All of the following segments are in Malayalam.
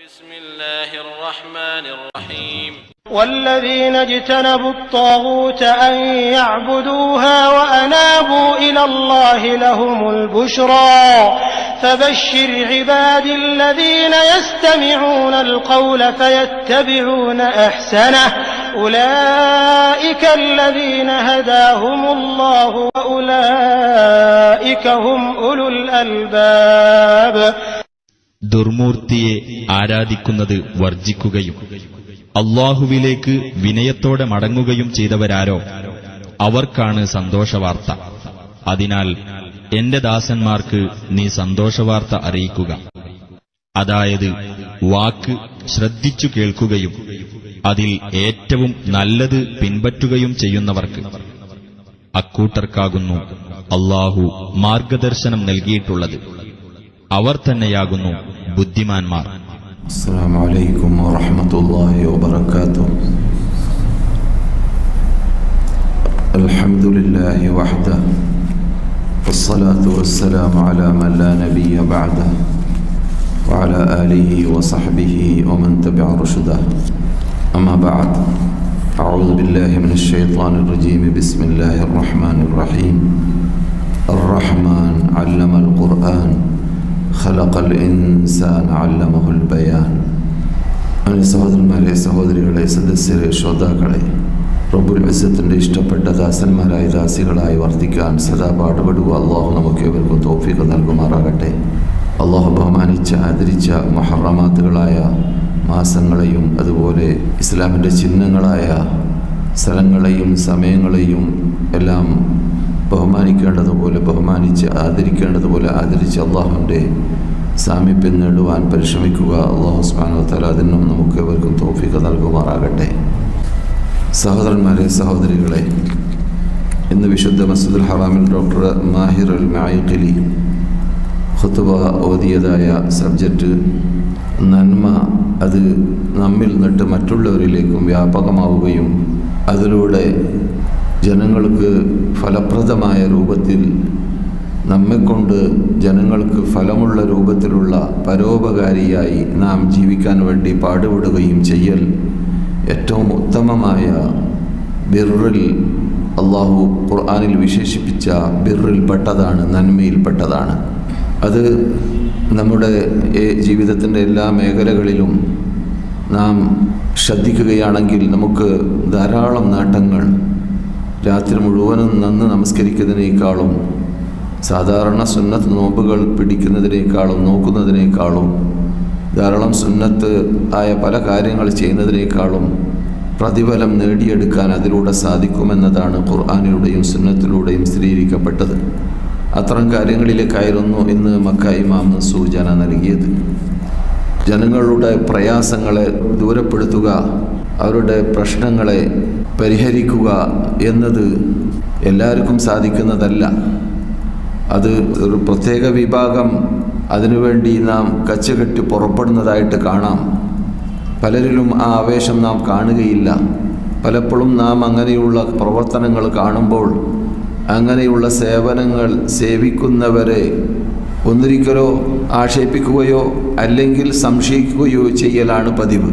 بسم الله الرحمن الرحيم والذين اجتنبوا الطاغوت أن يعبدوها وأنابوا إلى الله لهم البشرى فبشر عبادي الذين يستمعون القول فيتبعون أحسنه أولئك الذين هداهم الله وأولئك هم أولو الألباب. ദുർമൂർത്തിയെ ആരാധിക്കുന്നത് വർജിക്കുകയും അല്ലാഹുവിലേക്ക് വിനയത്തോടെ മടങ്ങുകയും ചെയ്തവരാരോ അവർക്കാണ് സന്തോഷവാർത്ത. അതിനാൽ എന്റെ ദാസന്മാർക്ക് നീ സന്തോഷവാർത്ത അറിയിക്കുക. അതായത് വാക്ക് ശ്രദ്ധിച്ചു കേൾക്കുകയും അതിൽ ഏറ്റവും നല്ലത് പിൻപറ്റുകയും ചെയ്യുന്നവർക്ക്. അക്കൂട്ടർക്കാകുന്നു അല്ലാഹു മാർഗദർശനം നൽകിയിട്ടുള്ളത്. അവർ തന്നെയാകുന്നു ബുദ്ധിമാന്മാർ. അസ്സലാമു അലൈക്കും വറഹ്മത്തുള്ളാഹി വബറകാതുഹു. അൽഹംദുലില്ലാഹി വഹ്ദഹു വസ്സലാത്തു വസ്സലാമു അലാ മൻ ലാ നബിയ്യ ബഅദഹു വഅലാ ആലിഹി വസഹ്ബിഹി വമൻ തബിഅ റുശ്ദഹു. അമ്മാ ബഅദ്. അഊദു ബില്ലാഹി മിനശ് ശൈത്വാനിർ റജീം. ബിസ്മില്ലാഹിർ റഹ്മാനിർ റഹീം. അർ-റഹ്മാൻ അല്ലമൽ ഖുർആൻ ഖലഖൽ ഇൻസാന അല്ലമഹുൽ ബയാൻ. സഹോദരന്മാരെ, സഹോദരികളെ, സദസ്യരെ, ശ്രോതാക്കളെ, റബ്ബുൽ ഇസ്സത്തിന്റെ ഇഷ്ടപ്പെട്ട ദാസന്മാരായ ദാസികളായി വർദ്ധിക്കാൻ സദാ പാടുപെടുക. അള്ളാഹു നമുക്ക് ഇവർക്കും തൗഫീഖ് നൽകുമാറാകട്ടെ. അള്ളാഹു ബഹുമാനിച്ച ആദരിച്ച മുഹറമാത്തുകളായ മാസങ്ങളെയും അതുപോലെ ഇസ്ലാമിൻ്റെ ചിഹ്നങ്ങളായ സ്ഥലങ്ങളെയും സമയങ്ങളെയും എല്ലാം ബഹുമാനിക്കേണ്ടതുപോലെ ബഹുമാനിച്ച് ആദരിക്കേണ്ടതുപോലെ ആദരിച്ച് അള്ളാഹുവിൻ്റെ സാമീപ്യം നേടുവാൻ പരിശ്രമിക്കുക. അള്ളാഹു സുബ്ഹാനഹു വ തആല അതിനും നമുക്ക് ഇവർക്കും തൗഫീഖ് നൽകുമാറാകട്ടെ. സഹോദരന്മാരെ, സഹോദരികളെ, ഇന്ന് വിശുദ്ധ മസ്ജിദുൽ ഹറാമിൽ ഡോക്ടർ മാഹിർ അൽ മഅഖിലി ഖുതുബ ഓതിയതായ സബ്ജക്റ്റ് നന്മ അത് നമ്മിൽ നിന്നിട്ട് മറ്റുള്ളവരിലേക്കും വ്യാപകമാവുകയും അതിലൂടെ ജനങ്ങൾക്ക് ഫലപ്രദമായ രൂപത്തിൽ നമ്മെക്കൊണ്ട് ജനങ്ങൾക്ക് ഫലമുള്ള രൂപത്തിലുള്ള പരോപകാരിയായി നാം ജീവിക്കാൻ വേണ്ടി പാടുപെടുകയും ചെയ്യൽ ഏറ്റവും ഉത്തമമായ ബിർറിൽ, അള്ളാഹു ഖുർആനിൽ വിശേഷിപ്പിച്ച ബിർറിൽ പെട്ടതാണ്, നന്മയിൽപ്പെട്ടതാണ്. അത് നമ്മുടെ ജീവിതത്തിൻ്റെ എല്ലാ മേഖലകളിലും നാം ശ്രദ്ധിക്കുകയാണെങ്കിൽ നമുക്ക് ധാരാളം നേട്ടങ്ങൾ, രാത്രി മുഴുവനും നന്ന് നമസ്കരിക്കുന്നതിനേക്കാളും സാധാരണ സുന്നത്ത് നോമ്പുകൾ പിടിക്കുന്നതിനേക്കാളും നോക്കുന്നതിനേക്കാളും ധാരാളം സുന്നത്ത് ആയ പല കാര്യങ്ങൾ ചെയ്യുന്നതിനേക്കാളും പ്രതിഫലം നേടിയെടുക്കാൻ അതിലൂടെ സാധിക്കുമെന്നതാണ് ഖുർആനിലൂടെയും സുന്നത്തിലൂടെയും സ്ഥിരീകരിക്കപ്പെട്ടത്. അത്തരം കാര്യങ്ങളിലേക്കായിരുന്നു ഇന്ന് മക്ക ഇമാം സൂചന നൽകിയത്. ജനങ്ങളുടെ പ്രയാസങ്ങളെ ദൂരപ്പെടുത്തുക, അവരുടെ പ്രശ്നങ്ങളെ പരിഹരിക്കുക എന്നത് എല്ലാവർക്കും സാധിക്കുന്നതല്ല. അത് ഒരു പ്രത്യേക വിഭാഗം അതിനുവേണ്ടി നാം കച്ചകെട്ടി പുറപ്പെടുന്നതായിട്ട് കാണാം. പലരിലും ആ ആവേശം നാം കാണുകയില്ല. പലപ്പോഴും നാം അങ്ങനെയുള്ള പ്രവർത്തനങ്ങൾ കാണുമ്പോൾ അങ്ങനെയുള്ള സേവനങ്ങൾ സേവിക്കുന്നവരെ ഒന്നിരിക്കലോ ആക്ഷേപിക്കുകയോ അല്ലെങ്കിൽ സംശയിക്കുകയോ ചെയ്യലാണ് പതിവ്.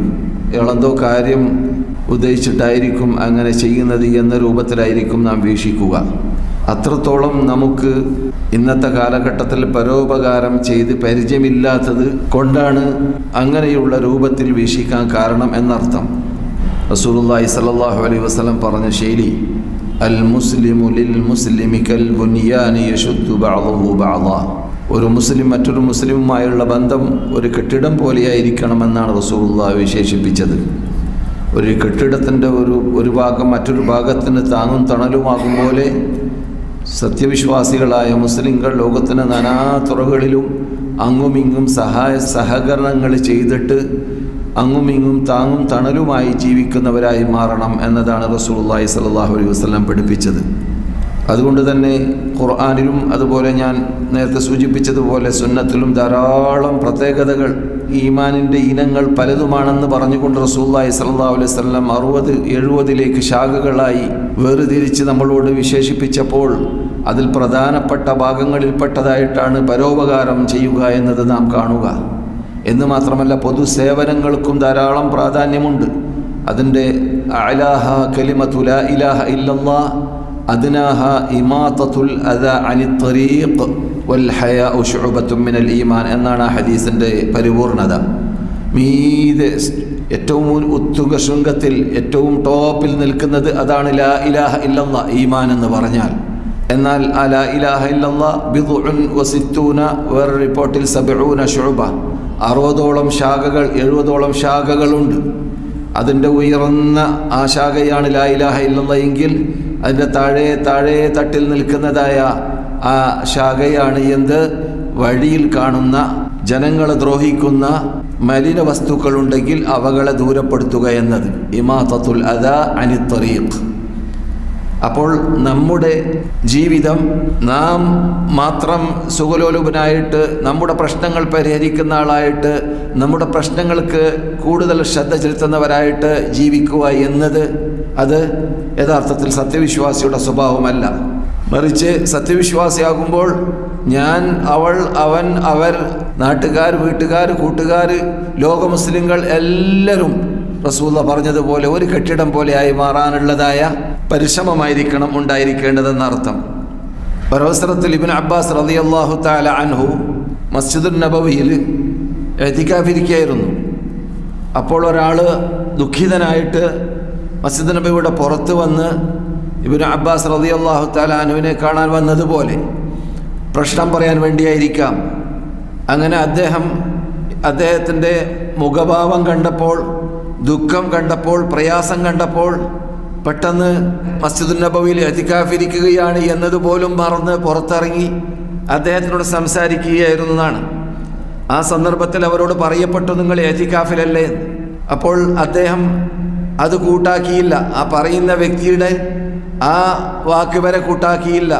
എളന്തോ കാര്യം ഉദ്ദേശിച്ചിട്ടായിരിക്കും അങ്ങനെ ചെയ്യുന്നത് എന്ന രൂപത്തിലായിരിക്കും നാം വീക്ഷിക്കുക. അത്രത്തോളം നമുക്ക് ഇന്നത്തെ കാലഘട്ടത്തിൽ പരോപകാരം ചെയ്ത് പരിചയമില്ലാത്തത് കൊണ്ടാണ് അങ്ങനെയുള്ള രൂപത്തിൽ വീക്ഷിക്കാൻ കാരണം എന്നർത്ഥം. റസൂലുള്ളാഹി സ്വല്ലല്ലാഹു അലൈഹി വസല്ലം പറഞ്ഞ ശൈലി, അൽ മുസ്ലിമു ലിൽ മുസ്ലിമി കൽ ബുനിയാനി യശുദ്ദു ബഅദുഹു ബഅദാ. ഒരു മുസ്ലിം മറ്റൊരു മുസ്ലിമുമായുള്ള ബന്ധം ഒരു കെട്ടിടം പോലെയായിരിക്കണമെന്നാണ് റസൂലുള്ളാഹി വിശേഷിപ്പിച്ചത്. ഒരു കെട്ടിടത്തിൻ്റെ ഒരു ഭാഗം മറ്റൊരു ഭാഗത്തിന് താങ്ങും തണലുമാകും പോലെ സത്യവിശ്വാസികളായ മുസ്ലിങ്ങൾ ലോകത്തിന് നാനാ തുറകളിലും അങ്ങുമിങ്ങും സഹകരണങ്ങൾ ചെയ്തിട്ട് അങ്ങുമിങ്ങും താങ്ങും തണലുമായി ജീവിക്കുന്നവരായി മാറണം എന്നതാണ് റസൂലുള്ളാഹി സ്വല്ലല്ലാഹു അലൈഹി വസല്ലം പഠിപ്പിച്ചത്. അതുകൊണ്ട് തന്നെ ഖുർആനിലും അതുപോലെ ഞാൻ നേരത്തെ സൂചിപ്പിച്ചതുപോലെ സുന്നത്തിലും ധാരാളം പ്രത്യേകതകൾ, ഈമാനിൻ്റെ ഇനങ്ങൾ പലതുമാണെന്ന് പറഞ്ഞുകൊണ്ട് റസൂലുള്ളാഹി സ്വല്ലല്ലാഹു അലൈഹി വസല്ലം 60-70 ശാഖകളായി വേർതിരിച്ച് നമ്മളോട് വിശേഷിപ്പിച്ചപ്പോൾ അതിൽ പ്രധാനപ്പെട്ട ഭാഗങ്ങളിൽപ്പെട്ടതായിട്ടാണ് പരോപകാരം ചെയ്യുക എന്നത് നാം കാണുക. എന്ന് മാത്രമല്ല പൊതുസേവനങ്ങൾക്കും ധാരാളം പ്രാധാന്യമുണ്ട്. അതിൻ്റെ അഅലാഹ കലിമത്തു ലാ ഇലാഹ ഇല്ലല്ലാഹ്, അദ്നാഹ ഇമാതത്തുൽ അദാ അനിത് ത്വരീഖ് വൽ ഹയാഉ ശുഅബത്തും മിനൽ ഈമാൻ എന്നാണ് ആ ഹദീസിൻ്റെ പരിപൂർണത. മീതെ ഏറ്റവും ഉത്തുംഗ ശൃംഗത്തിൽ ഏറ്റവും ടോപ്പിൽ നിൽക്കുന്നത് അതാണ് ലാ ഇലാഹ ഇല്ലല്ലാഹ്, ഈമാൻ എന്ന് പറഞ്ഞാൽ. എന്നാൽ ആ ലാ ഇലാഹ ഇല്ലല്ലാഹ് ബിദ്ഉൻ വസിത്തൂന, വേറെ റിപ്പോർട്ടിൽ 70 ശുഅബ, 60ഓളം ശാഖകൾ 70ഓളം ശാഖകളുണ്ട്. അതിൻ്റെ ഉയർന്ന ആ ശാഖയാണ് ലാ ഇലാഹ ഇല്ലല്ലാഹ് എങ്കിൽ അതിൻ്റെ താഴെ തട്ടിൽ നിൽക്കുന്നതായ ആ ശാഖയാണ് എന്ത്? വഴിയിൽ കാണുന്ന ജനങ്ങളെ ദ്രോഹിക്കുന്ന മലിന വസ്തുക്കളുണ്ടെങ്കിൽ അവകളെ ദൂരപ്പെടുത്തുക എന്നത്, ഇമാതത്തുൽ അദാ അനിത് ത്വരീഖ്. അപ്പോൾ നമ്മുടെ ജീവിതം നാം മാത്രം സുഖലോലുപനായിട്ട് നമ്മുടെ പ്രശ്നങ്ങൾ പരിഹരിക്കുന്ന ആളായിട്ട് നമ്മുടെ പ്രശ്നങ്ങൾക്ക് കൂടുതൽ ശ്രദ്ധ ചെലുത്തുന്നവരായിട്ട് ജീവിക്കുക എന്നത് അത് യഥാർത്ഥത്തിൽ സത്യവിശ്വാസിയുടെ സ്വഭാവമല്ല. മറിച്ച് സത്യവിശ്വാസിയാകുമ്പോൾ ഞാൻ, അവൾ, അവൻ, അവർ, നാട്ടുകാർ, വീട്ടുകാർ, കൂട്ടുകാർ, ലോക മുസ്ലിങ്ങൾ എല്ലാവരും റസൂല പറഞ്ഞതുപോലെ ഒരു കെട്ടിടം പോലെയായി മാറാനുള്ളതായ പരിശ്രമമായിരിക്കണം ഉണ്ടായിരിക്കേണ്ടതെന്നർത്ഥം. ഒരവസരത്തിൽ ഇബ്നു അബ്ബാസ് റളിയല്ലാഹു തആല അൻഹു മസ്ജിദുൻ നബവിയിൽ ഇഅ്തികാഫിരിക്കുകയായിരുന്നു. അപ്പോൾ ഒരാൾ ദുഃഖിതനായിട്ട് മസ്ജിദ് നബവിയുടെ പുറത്ത് വന്ന് ഇബ്നു അബ്ബാസ് റളിയല്ലാഹു തആല അൻഹുവിനെ കാണാൻ വന്നതുപോലെ പ്രശ്നം പറയാൻ വേണ്ടിയായിരിക്കാം. അങ്ങനെ അദ്ദേഹത്തിൻ്റെ മുഖഭാവം കണ്ടപ്പോൾ, ദുഃഖം കണ്ടപ്പോൾ, പ്രയാസം കണ്ടപ്പോൾ പെട്ടെന്ന് മസ്ജിദുൻ നബവിയിൽ ഇഅ്തികാഫിരിക്കുകയാണ് എന്നതുപോലും മറന്ന് പുറത്തിറങ്ങി അദ്ദേഹത്തിനോട് സംസാരിക്കുകയായിരുന്നു എന്നാണ്. ആ സന്ദർഭത്തിൽ അവരോട് പറയപ്പെട്ടു, നിങ്ങൾ ഇഅ്തികാഫിലല്ലേ? അപ്പോൾ അദ്ദേഹം അത് കൂട്ടാക്കിയില്ല. ആ പറയുന്ന വ്യക്തിയുടെ ആ വാക്ക് വരെ കൂട്ടാക്കിയില്ല.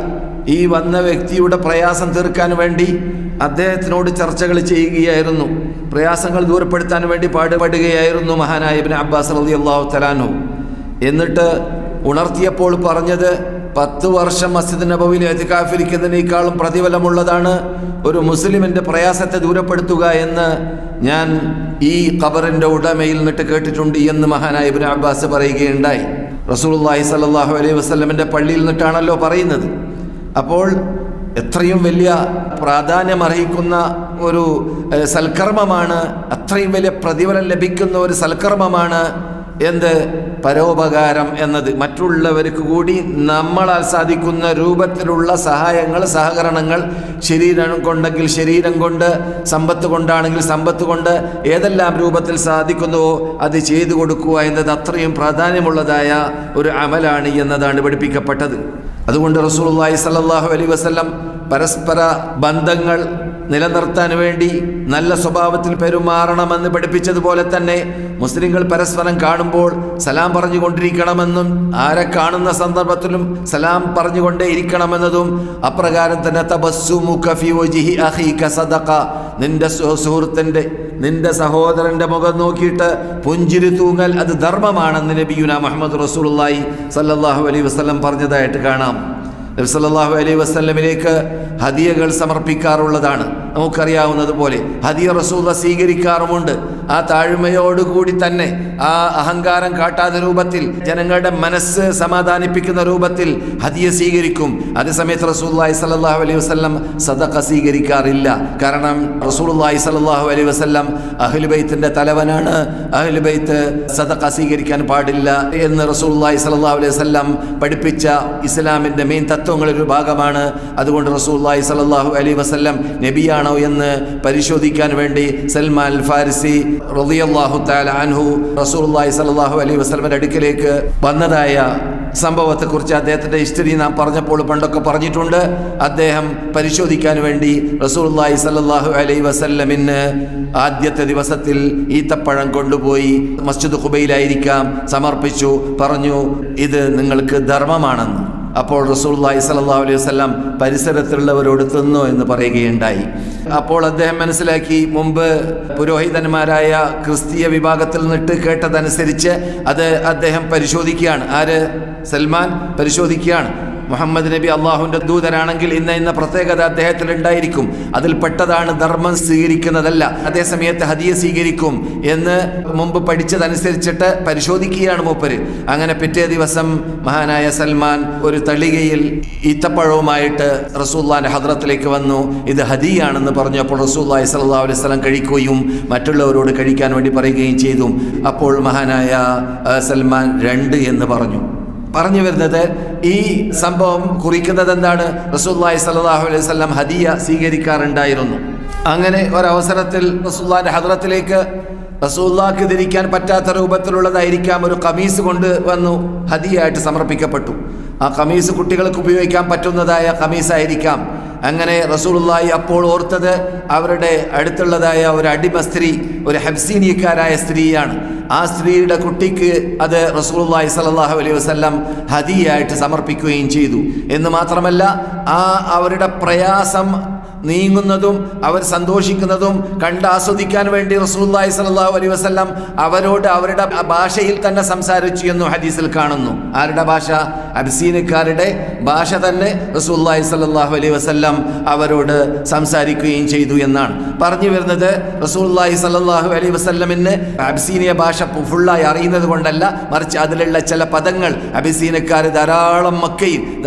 ഈ വന്ന വ്യക്തിയുടെ പ്രയാസം തീർക്കാൻ വേണ്ടി അദ്ദേഹത്തിനോട് ചർച്ചകൾ ചെയ്യുകയായിരുന്നു, പ്രയാസങ്ങൾ ദൂരപ്പെടുത്താൻ വേണ്ടി പാടുപെടുകയായിരുന്നു മഹാനായ ഇബ്നു അബ്ബാസ് റളിയല്ലാഹു തആല അൻഹു. എന്നിട്ട് ഉണർത്തിയപ്പോൾ പറഞ്ഞത്, 10 വർഷം മസ്ജിദ് നബവിയിൽ ഇഅ്തികാഫിരിക്കുന്നതിനേക്കാളും പ്രതിഫലമുള്ളതാണ് ഒരു മുസ്ലിമിൻ്റെ പ്രയാസത്തെ ദൂരപ്പെടുത്തുക എന്ന് ഞാൻ ഈ ഖബറിൻ്റെ ഉടമയിൽ നിന്നിട്ട് കേട്ടിട്ടുണ്ട് എന്ന് മഹാനായ ഇബ്നു അബ്ബാസ് പറയുകയുണ്ടായി. റസൂലുള്ളാഹി സ്വല്ലല്ലാഹു അലൈഹി വസല്ലമിൻ്റെ പള്ളിയിൽ നിന്നിട്ടാണല്ലോ പറയുന്നത്. അപ്പോൾ എത്രയും വലിയ പ്രാധാന്യമർഹിക്കുന്ന ഒരു സൽക്കർമ്മമാണ്, അത്രയും വലിയ പ്രതിഫലം ലഭിക്കുന്ന ഒരു സൽക്കർമ്മമാണ് എന്ത്? പരോപകാരം എന്നത്. മറ്റുള്ളവർക്ക് കൂടി നമ്മളാൽ സാധിക്കുന്ന രൂപത്തിലുള്ള സഹായങ്ങൾ, സഹകരണങ്ങൾ, ശരീരം കൊണ്ടെങ്കിൽ ശരീരം കൊണ്ട്, സമ്പത്ത് കൊണ്ടാണെങ്കിൽ സമ്പത്ത് കൊണ്ട്, ഏതെല്ലാം രൂപത്തിൽ സാധിക്കുന്നുവോ അത് ചെയ്തു കൊടുക്കുക എന്നത് അത്രയും പ്രാധാന്യമുള്ളതായ ഒരു അമലാണ് എന്നതാണ് പഠിപ്പിക്കപ്പെട്ടത്. അതുകൊണ്ട് റസൂലുള്ളാഹി സ്വല്ലല്ലാഹു അലൈഹി വസല്ലം പരസ്പര ബന്ധങ്ങൾ നിലനിർത്താൻ വേണ്ടി നല്ല സ്വഭാവത്തിൽ പെരുമാറണമെന്ന് പഠിപ്പിച്ചതുപോലെ തന്നെ മുസ്ലിങ്ങൾ പരസ്പരം കാണുമ്പോൾ സലാം പറഞ്ഞുകൊണ്ടിരിക്കണമെന്നും ആരെ കാണുന്ന സന്ദർഭത്തിലും സലാം പറഞ്ഞുകൊണ്ടേ ഇരിക്കണമെന്നതും അപ്രകാരം തന്നെ തബസ്സുമുക ഫീ വജ്ഹി അഖീക സദഖ, നിന്റെ സുഹൃത്തിൻ്റെ, നിന്റെ സഹോദരൻ്റെ മുഖം നോക്കിയിട്ട് പുഞ്ചിരി തൂങ്ങൽ അത് ധർമ്മമാണെന്ന് നബിയുനാ മുഹമ്മദ് റസൂലുള്ളാഹി സ്വല്ലല്ലാഹു അലൈഹി വസല്ലം പറഞ്ഞതായിട്ട് കാണാം. നബി സല്ലല്ലാഹു അലൈഹി വസല്ലമിലേക്ക് ഹദിയകൾ സമർപ്പിക്കാറുള്ളതാണ്. നമുക്കറിയാവുന്നതുപോലെ ഹദിയ റസൂല സ്വീകരിക്കാറുമുണ്ട്. ആ താഴ്മയോടുകൂടി തന്നെ, ആ അഹങ്കാരം കാട്ടാത്ത രൂപത്തിൽ, ജനങ്ങളുടെ മനസ്സ് സമാധാനിപ്പിക്കുന്ന രൂപത്തിൽ ഹദിയ സ്വീകരിക്കും. അതേസമയത്ത് റസൂലുള്ളാഹി സ്വല്ലല്ലാഹു അലൈഹി വസല്ലം സദഖ സ്വീകരിക്കാറില്ല. കാരണം റസൂലുള്ളാഹി സ്വല്ലല്ലാഹു അലൈഹി വസല്ലം അഹ്ലു ബൈത്തിന്റെ തലവനാണ്. അഹ്ലു ബൈത്ത് സദഖ സ്വീകരിക്കാൻ പാടില്ല എന്ന് റസൂലുള്ളാഹി സ്വല്ലല്ലാഹു അലൈഹി വസല്ലം പഠിപ്പിച്ച ഇസ്ലാമിന്റെ മെയിൻ തത്വങ്ങളൊരു ഭാഗമാണ്. അതുകൊണ്ട് റസൂലുള്ളാഹി സ്വല്ലല്ലാഹു അലൈഹി വസല്ലം നബിയാണോ എന്ന് പരിശോധിക്കാൻ വേണ്ടി സൽമാൻ അൽ ഫാരിസി റളിയല്ലാഹു തആല അൻഹു റസൂലുള്ളാഹി സ്വല്ലല്ലാഹു അലൈഹി വസല്ലമയുടെ അടുക്കലേക്ക് വന്നതായ സംഭവത്തെക്കുറിച്ച് അദ്ദേഹത്തിൻ്റെ ഹിസ്റ്ററി നാം പറഞ്ഞപ്പോൾ പണ്ടൊക്കെ പറഞ്ഞിട്ടുണ്ട്. അദ്ദേഹം പരിശോധിക്കാൻ വേണ്ടി റസൂലുള്ളാഹി സ്വല്ലല്ലാഹു അലൈഹി വസല്ലമിന് ആദ്യത്തെ ദിവസത്തിൽ ഈത്തപ്പഴം കൊണ്ടുപോയി മസ്ജിദ് ഖുബൈലായിരിക്കാം സമർപ്പിച്ചു. പറഞ്ഞു, ഇത് നിങ്ങൾക്ക് ധർമ്മമാണെന്ന്. അപ്പോൾ റസൂലുള്ളാഹി സ്വല്ലല്ലാഹു അലൈഹി വസല്ലം പരിസരത്തുള്ളവരോട് തിന്നോ എന്ന് പറയുകയുണ്ടായി. അപ്പോൾ അദ്ദേഹം മനസ്സിലാക്കി, മുമ്പ് പുരോഹിതന്മാരായ ക്രിസ്തീയ വിഭാഗത്തിൽ നിന്നിട്ട് കേട്ടതനുസരിച്ച് അത് അദ്ദേഹം പരിശോധിക്കുകയാണ്. ആര്? സൽമാൻ പരിശോധിക്കുകയാണ്. മുഹമ്മദ് നബി അള്ളാഹുവിൻ്റെ ദൂതനാണെങ്കിൽ ഇന്ന പ്രത്യേകത അദ്ദേഹത്തിൽ ഉണ്ടായിരിക്കും, അതിൽ പെട്ടതാണ് ധർമ്മം സ്വീകരിക്കുന്നതല്ല, അതേസമയത്ത് ഹദിയ സ്വീകരിക്കും എന്ന് മുമ്പ് പഠിച്ചതനുസരിച്ചിട്ട് പരിശോധിക്കുകയാണ് മൂപ്പര്. അങ്ങനെ പിറ്റേ ദിവസം മഹാനായ സൽമാൻ ഒരു തളികയിൽ ഈത്തപ്പഴവുമായിട്ട് റസൂലുള്ളാഹിന്റെ ഹദ്റത്തിലേക്ക് വന്നു. ഇത് ഹദിയാണെന്ന് പറഞ്ഞപ്പോൾ റസൂലുള്ളാഹി സ്വല്ലല്ലാഹു അലൈഹി വസല്ലം കഴിക്കുകയും മറ്റുള്ളവരോട് കഴിക്കാൻ വേണ്ടി പറയുകയും ചെയ്തു. അപ്പോൾ മഹാനായ സൽമാൻ 2 എന്ന് പറഞ്ഞു വരുന്നത് ഈ സംഭവം കുറിക്കുന്നത് എന്താണ്? റസൂലുള്ളാഹി സ്വല്ലല്ലാഹു അലൈഹി വസല്ലം ഹദിയ സ്വീകരിക്കാറുണ്ടായിരുന്നു. അങ്ങനെ ഒരവസരത്തിൽ റസൂലുള്ളാഹിന്റെ ഹദ്റത്തിലേക്ക് റസൂലുള്ളാഹിക്ക് ധരിക്കാൻ പറ്റാത്ത രൂപത്തിലുള്ളതായിരിക്കാം ഒരു ഖമീസ് കൊണ്ട് വന്നു ഹദിയായിട്ട് സമർപ്പിക്കപ്പെട്ടു. ആ ഖമീസ് കുട്ടികൾക്ക് ഉപയോഗിക്കാൻ പറ്റുന്നതായ ഖമീസായിരിക്കാം. അങ്ങനെ റസൂലുള്ളാഹി അപ്പോൾ ഓർത്തത് അവരുടെ അടുത്തുള്ളതായ ഒരു അടിമ സ്ത്രീ, ഒരു ഹബ്സീനിയക്കാരായ സ്ത്രീയാണ്. ആ സ്ത്രീയുടെ കുട്ടിക്ക് അത് റസൂലുള്ളാഹി സ്വല്ലല്ലാഹു അലൈഹി വസല്ലം ഹദിയായിട്ട് സമർപ്പിക്കുകയും ചെയ്തു. എന്ന് മാത്രമല്ല, ആ അവരുടെ പ്രയാസം നീങ്ങുന്നതും അവർ സന്തോഷിക്കുന്നതും കണ്ടാസ്വദിക്കാൻ വേണ്ടി റസൂലുള്ളാഹി സ്വല്ലല്ലാഹു അലൈഹി വസല്ലം അവരോട് അവരുടെ ഭാഷയിൽ തന്നെ സംസാരിച്ചു എന്നും ഹദീസിൽ കാണുന്നു. ആരുടെ ഭാഷ? അബ്സീനക്കാരുടെ ഭാഷ തന്നെ റസൂലുള്ളാഹി സ്വല്ലല്ലാഹു അലൈഹി വസല്ലം അവരോട് സംസാരിക്കുകയും ചെയ്തു എന്നാണ് പറഞ്ഞു വരുന്നത്. റസൂലുള്ളാഹി സ്വല്ലല്ലാഹു അലൈഹി വസല്ലമിന് അബ്സീനിയ ഭാഷ ഫുള്ളായി അറിയുന്നത് കൊണ്ടല്ല, മറിച്ച് അതിലുള്ള ചില പദങ്ങൾ അബ്സീനക്കാർ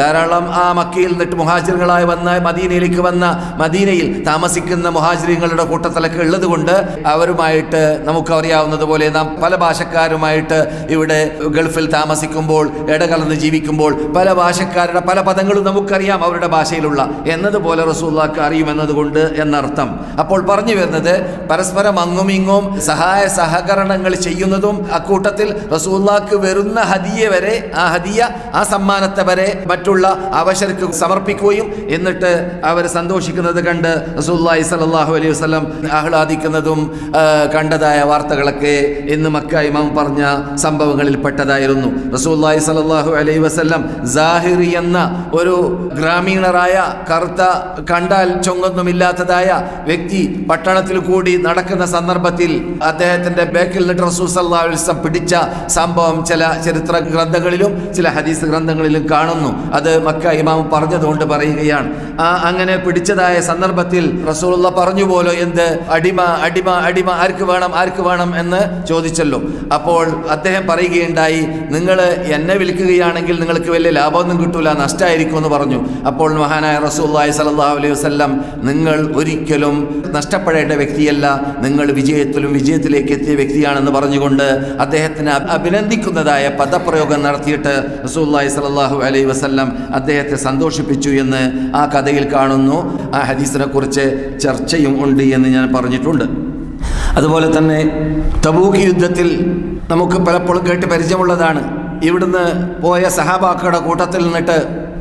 ധാരാളം ആ മക്കയിൽ നിന്നിട്ട് മുഹാജിറുകളായി വന്ന മദീനയിലേക്ക് വന്ന മദീനയിൽ താമസിക്കുന്ന മുഹാജിറുകളുടെ കൂട്ടത്തിലൊക്കെ ഉള്ളത് കൊണ്ട് അവരുമായിട്ട് നമുക്കറിയാവുന്നതുപോലെ നാം പല ഭാഷക്കാരുമായിട്ട് ഇവിടെ ഗൾഫിൽ താമസിക്കുമ്പോൾ ഇടകലർന്ന് ജീവിക്കുമ്പോൾ പല ഭാഷക്കാരുടെ പല പദങ്ങളും നമുക്കറിയാം അവരുടെ ഭാഷയിലുള്ള എന്നതുപോലെ റസൂലുള്ളാഹിക്ക് അറിയുമെന്നതുകൊണ്ട് എന്നർത്ഥം. അപ്പോൾ പറഞ്ഞു വരുന്നത് പരസ്പരം അങ്ങും ഇങ്ങും സഹായ സഹകരണങ്ങൾ ചെയ്യുന്നതും അക്കൂട്ടത്തിൽ റസൂലുള്ളാഹിക്ക് വരുന്ന ഹദിയ വരെ ആ സമ്മാനത്തെ വരെ മറ്റുള്ള അവശർക്ക് സമർപ്പിക്കുകയും എന്നിട്ട് അവർ സന്തോഷിക്കുന്നത് കണ്ട് റസൂലുള്ളാഹി സ്വല്ലല്ലാഹു അലൈഹി വസല്ലം ആഹ്ലാദിക്കുന്നതും കണ്ടതായ വാർത്തകളൊക്കെ ഇന്ന് മക്ക ഇമാം പറഞ്ഞ സംഭവങ്ങളിൽ പെട്ടതായിരുന്നു. റസൂലുള്ളാഹി സ്വല്ലല്ലാഹു അലൈഹി വസല്ലം സാഹിറി എന്ന ഒരു ഗ്രാമീണരായ കറുത്ത കണ്ടാൽ ചൊങ്ങൊന്നുമില്ലാത്തതായ വ്യക്തി പട്ടണത്തിൽ കൂടി നടക്കുന്ന സന്ദർഭത്തിൽ അദ്ദേഹത്തിന്റെ ബേക്കിൽ നിന്നിട്ട് റസൂൽ സ്വല്ലല്ലാഹു അലൈഹി വസല്ലം പിടിച്ച സംഭവം ചില ചരിത്ര ഗ്രന്ഥങ്ങളിലും ചില ഹദീസ് ഗ്രന്ഥങ്ങളിലും കാണുന്നു. അത് മക്ക ഇമാം പറഞ്ഞതുകൊണ്ട് പറയുകയാണ്. അങ്ങനെ പിടിച്ചതായ സന്ദർഭത്തിൽ റസൂലുള്ളാഹി പറഞ്ഞു പോലോ, എന്ത് അടിമ അടിമ അടിമ ആർക്ക് വേണം എന്ന് ചോദിച്ചല്ലോ. അപ്പോൾ അദ്ദേഹം പറയുകയുണ്ടായി, നിങ്ങൾ എന്നെ വിൽക്കുകയാണെങ്കിൽ നിങ്ങൾക്ക് വലിയ ലാഭമൊന്നും കിട്ടൂല, നഷ്ടമായിരിക്കും എന്ന് പറഞ്ഞു. അപ്പോൾ മഹാനായ റസൂലുള്ളാഹി സ്വല്ലല്ലാഹു അലൈഹി വസല്ലം നിങ്ങൾ ഒരിക്കലും നഷ്ടപ്പെടേണ്ട വ്യക്തിയല്ല, നിങ്ങൾ വിജയത്തിലേക്ക് എത്തിയ വ്യക്തിയാണെന്ന് പറഞ്ഞുകൊണ്ട് അദ്ദേഹത്തിന് അഭിനന്ദിക്കുന്നതായ പദപ്രയോഗം നടത്തിയിട്ട് റസൂലുള്ളാഹി സ്വല്ലല്ലാഹു അലൈഹി വസല്ലം അദ്ദേഹത്തെ സന്തോഷിപ്പിച്ചു എന്ന് ആ കഥയിൽ കാണുന്നു. ആ ഹദീസിനെ കുറിച്ച് ചർച്ചയും ഉണ്ട് എന്ന് ഞാൻ പറഞ്ഞിട്ടുണ്ട്. അതുപോലെ തന്നെ തബൂക്ക് യുദ്ധത്തിൽ നമുക്ക് പലപ്പോഴും കേട്ട് പരിചയമുള്ളതാണ്. ഇവിടുന്ന് പോയ സഹാബാക്കളുടെ കൂട്ടത്തിൽ നിന്നിട്ട്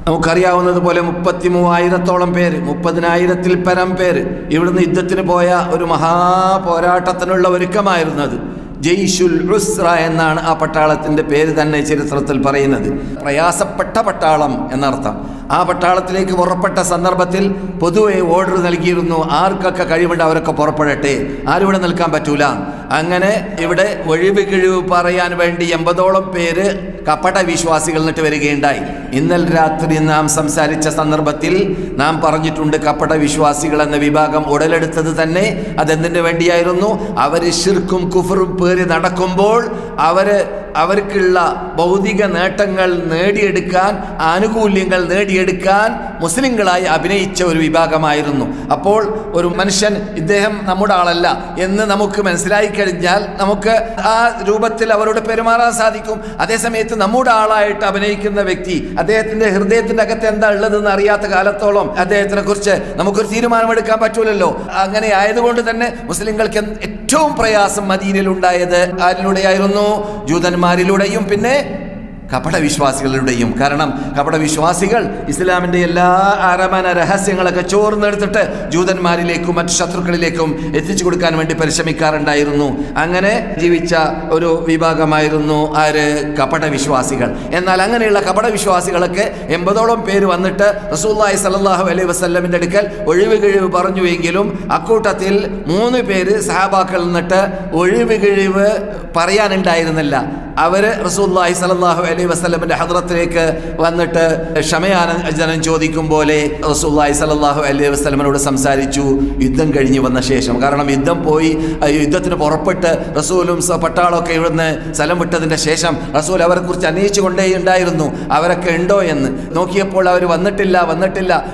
നമുക്കറിയാവുന്നതുപോലെ 33,000-ഓളം പേര്, 30,000-ൽ പരം പേര് ഇവിടുന്ന് യുദ്ധത്തിന് പോയ ഒരു മഹാപോരാട്ടത്തിനുള്ള ഒരുക്കമായിരുന്നത്. ജയ്ഷുൽ ഉസ്ര എന്നാണ് ആ പട്ടാളത്തിൻ്റെ പേര് തന്നെ ചരിത്രത്തിൽ പറയുന്നത്. പ്രയാസപ്പെട്ട പട്ടാളം എന്നർത്ഥം. ആ പട്ടാളത്തിലേക്ക് പുറപ്പെട്ട സന്ദർഭത്തിൽ പൊതുവെ ഓർഡർ നൽകിയിരുന്നു, ആർക്കൊക്കെ കഴിവുണ്ട് അവരൊക്കെ പുറപ്പെടട്ടെ, ആരും ഇവിടെ നിൽക്കാൻ പറ്റൂല. അങ്ങനെ ഇവിടെ ഒഴിവ് കിഴിവ് പറയാൻ വേണ്ടി 80ഓളം പേര് കപട വിശ്വാസികൾ നിന്നിട്ട് വരികയുണ്ടായി. ഇന്നലെ രാത്രി നാം സംസാരിച്ച സന്ദർഭത്തിൽ നാം പറഞ്ഞിട്ടുണ്ട്, കപട വിശ്വാസികൾ എന്ന വിഭാഗം ഉടലെടുത്തത് തന്നെ അതെന്തിനു വേണ്ടിയായിരുന്നു? അവർ ശിർക്കും കുഫറും പേര് നടക്കുമ്പോൾ അവർക്കുള്ള ഭൗതിക നേട്ടങ്ങൾ നേടിയെടുക്കാൻ, ആനുകൂല്യങ്ങൾ നേടിയെടുക്കാൻ മുസ്ലിങ്ങളായി അഭിനയിച്ച ഒരു വിഭാഗമായിരുന്നു. അപ്പോൾ ഒരു മനുഷ്യൻ ഇദ്ദേഹം നമ്മുടെ ആളല്ല എന്ന് നമുക്ക് മനസ്സിലായി കഴിഞ്ഞാൽ നമുക്ക് ആ രൂപത്തിൽ അവരോട് പെരുമാറാൻ സാധിക്കും. അതേസമയത്ത് നമ്മുടെ ആളായിട്ട് അഭിനയിക്കുന്ന വ്യക്തി അദ്ദേഹത്തിന്റെ ഹൃദയത്തിന്റെ അകത്ത് എന്താ ഉള്ളതെന്ന് അറിയാത്ത കാലത്തോളം അദ്ദേഹത്തിനെ കുറിച്ച് നമുക്കൊരു തീരുമാനമെടുക്കാൻ പറ്റൂലല്ലോ. അങ്ങനെ ആയതുകൊണ്ട് തന്നെ മുസ്ലിങ്ങൾക്ക് ഏറ്റവും പ്രയാസം മദീനയിൽ ഉണ്ടായത് ആരിലൂടെയായിരുന്നു? ജൂതന്മാരിലൂടെയും പിന്നെ കപട വിശ്വാസികളുടെയും. കാരണം കപട വിശ്വാസികൾ ഇസ്ലാമിൻ്റെ എല്ലാ അരമന രഹസ്യങ്ങളൊക്കെ ചോർന്നെടുത്തിട്ട് ജൂതന്മാരിലേക്കും മറ്റു ശത്രുക്കളിലേക്കും എത്തിച്ചു കൊടുക്കാൻ വേണ്ടി പരിശ്രമിക്കാറുണ്ടായിരുന്നു. അങ്ങനെ ജീവിച്ച ഒരു വിഭാഗമായിരുന്നു ആര്? കപട വിശ്വാസികൾ. എന്നാൽ അങ്ങനെയുള്ള കപട വിശ്വാസികളൊക്കെ 80ഓളം പേര് വന്നിട്ട് റസൂലുള്ളാഹി സ്വല്ലല്ലാഹു അലൈഹി വസല്ലമിൻ്റെ അടുക്കൽ ഒഴിവ് കിഴിവ് പറഞ്ഞുവെങ്കിലും അക്കൂട്ടത്തിൽ 3 പേര് സഹാബാക്കൾ നിന്നിട്ട് ഒഴിവ് കിഴിവ് പറയാനുണ്ടായിരുന്നില്ല. അവർ റസൂലുള്ളാഹി സ്വല്ലല്ലാഹു അലൈഹി അലൈഹി വസല്ലമിന്റെ ഹദ്റത്തിലേക്ക് വന്നിട്ട് ക്ഷമയാചനം ചോദിക്കും പോലെ റസൂലുള്ളാഹി സ്വല്ലല്ലാഹു അലൈഹി വസല്ലമിനോട് സംസാരിച്ചു. യുദ്ധം കഴിഞ്ഞ് വന്ന ശേഷം, കാരണം യുദ്ധത്തിന് പുറപ്പെട്ട് റസൂലും പട്ടാളമൊക്കെ ഇവിടുന്ന് സ്ഥലം വിട്ടതിന്റെ ശേഷം റസൂൽ അവരെ കുറിച്ച് അന്വേഷിച്ചു കൊണ്ടേയുണ്ടായിരുന്നു, അവരൊക്കെ ഉണ്ടോ എന്ന്. നോക്കിയപ്പോൾ അവർ വന്നിട്ടില്ല,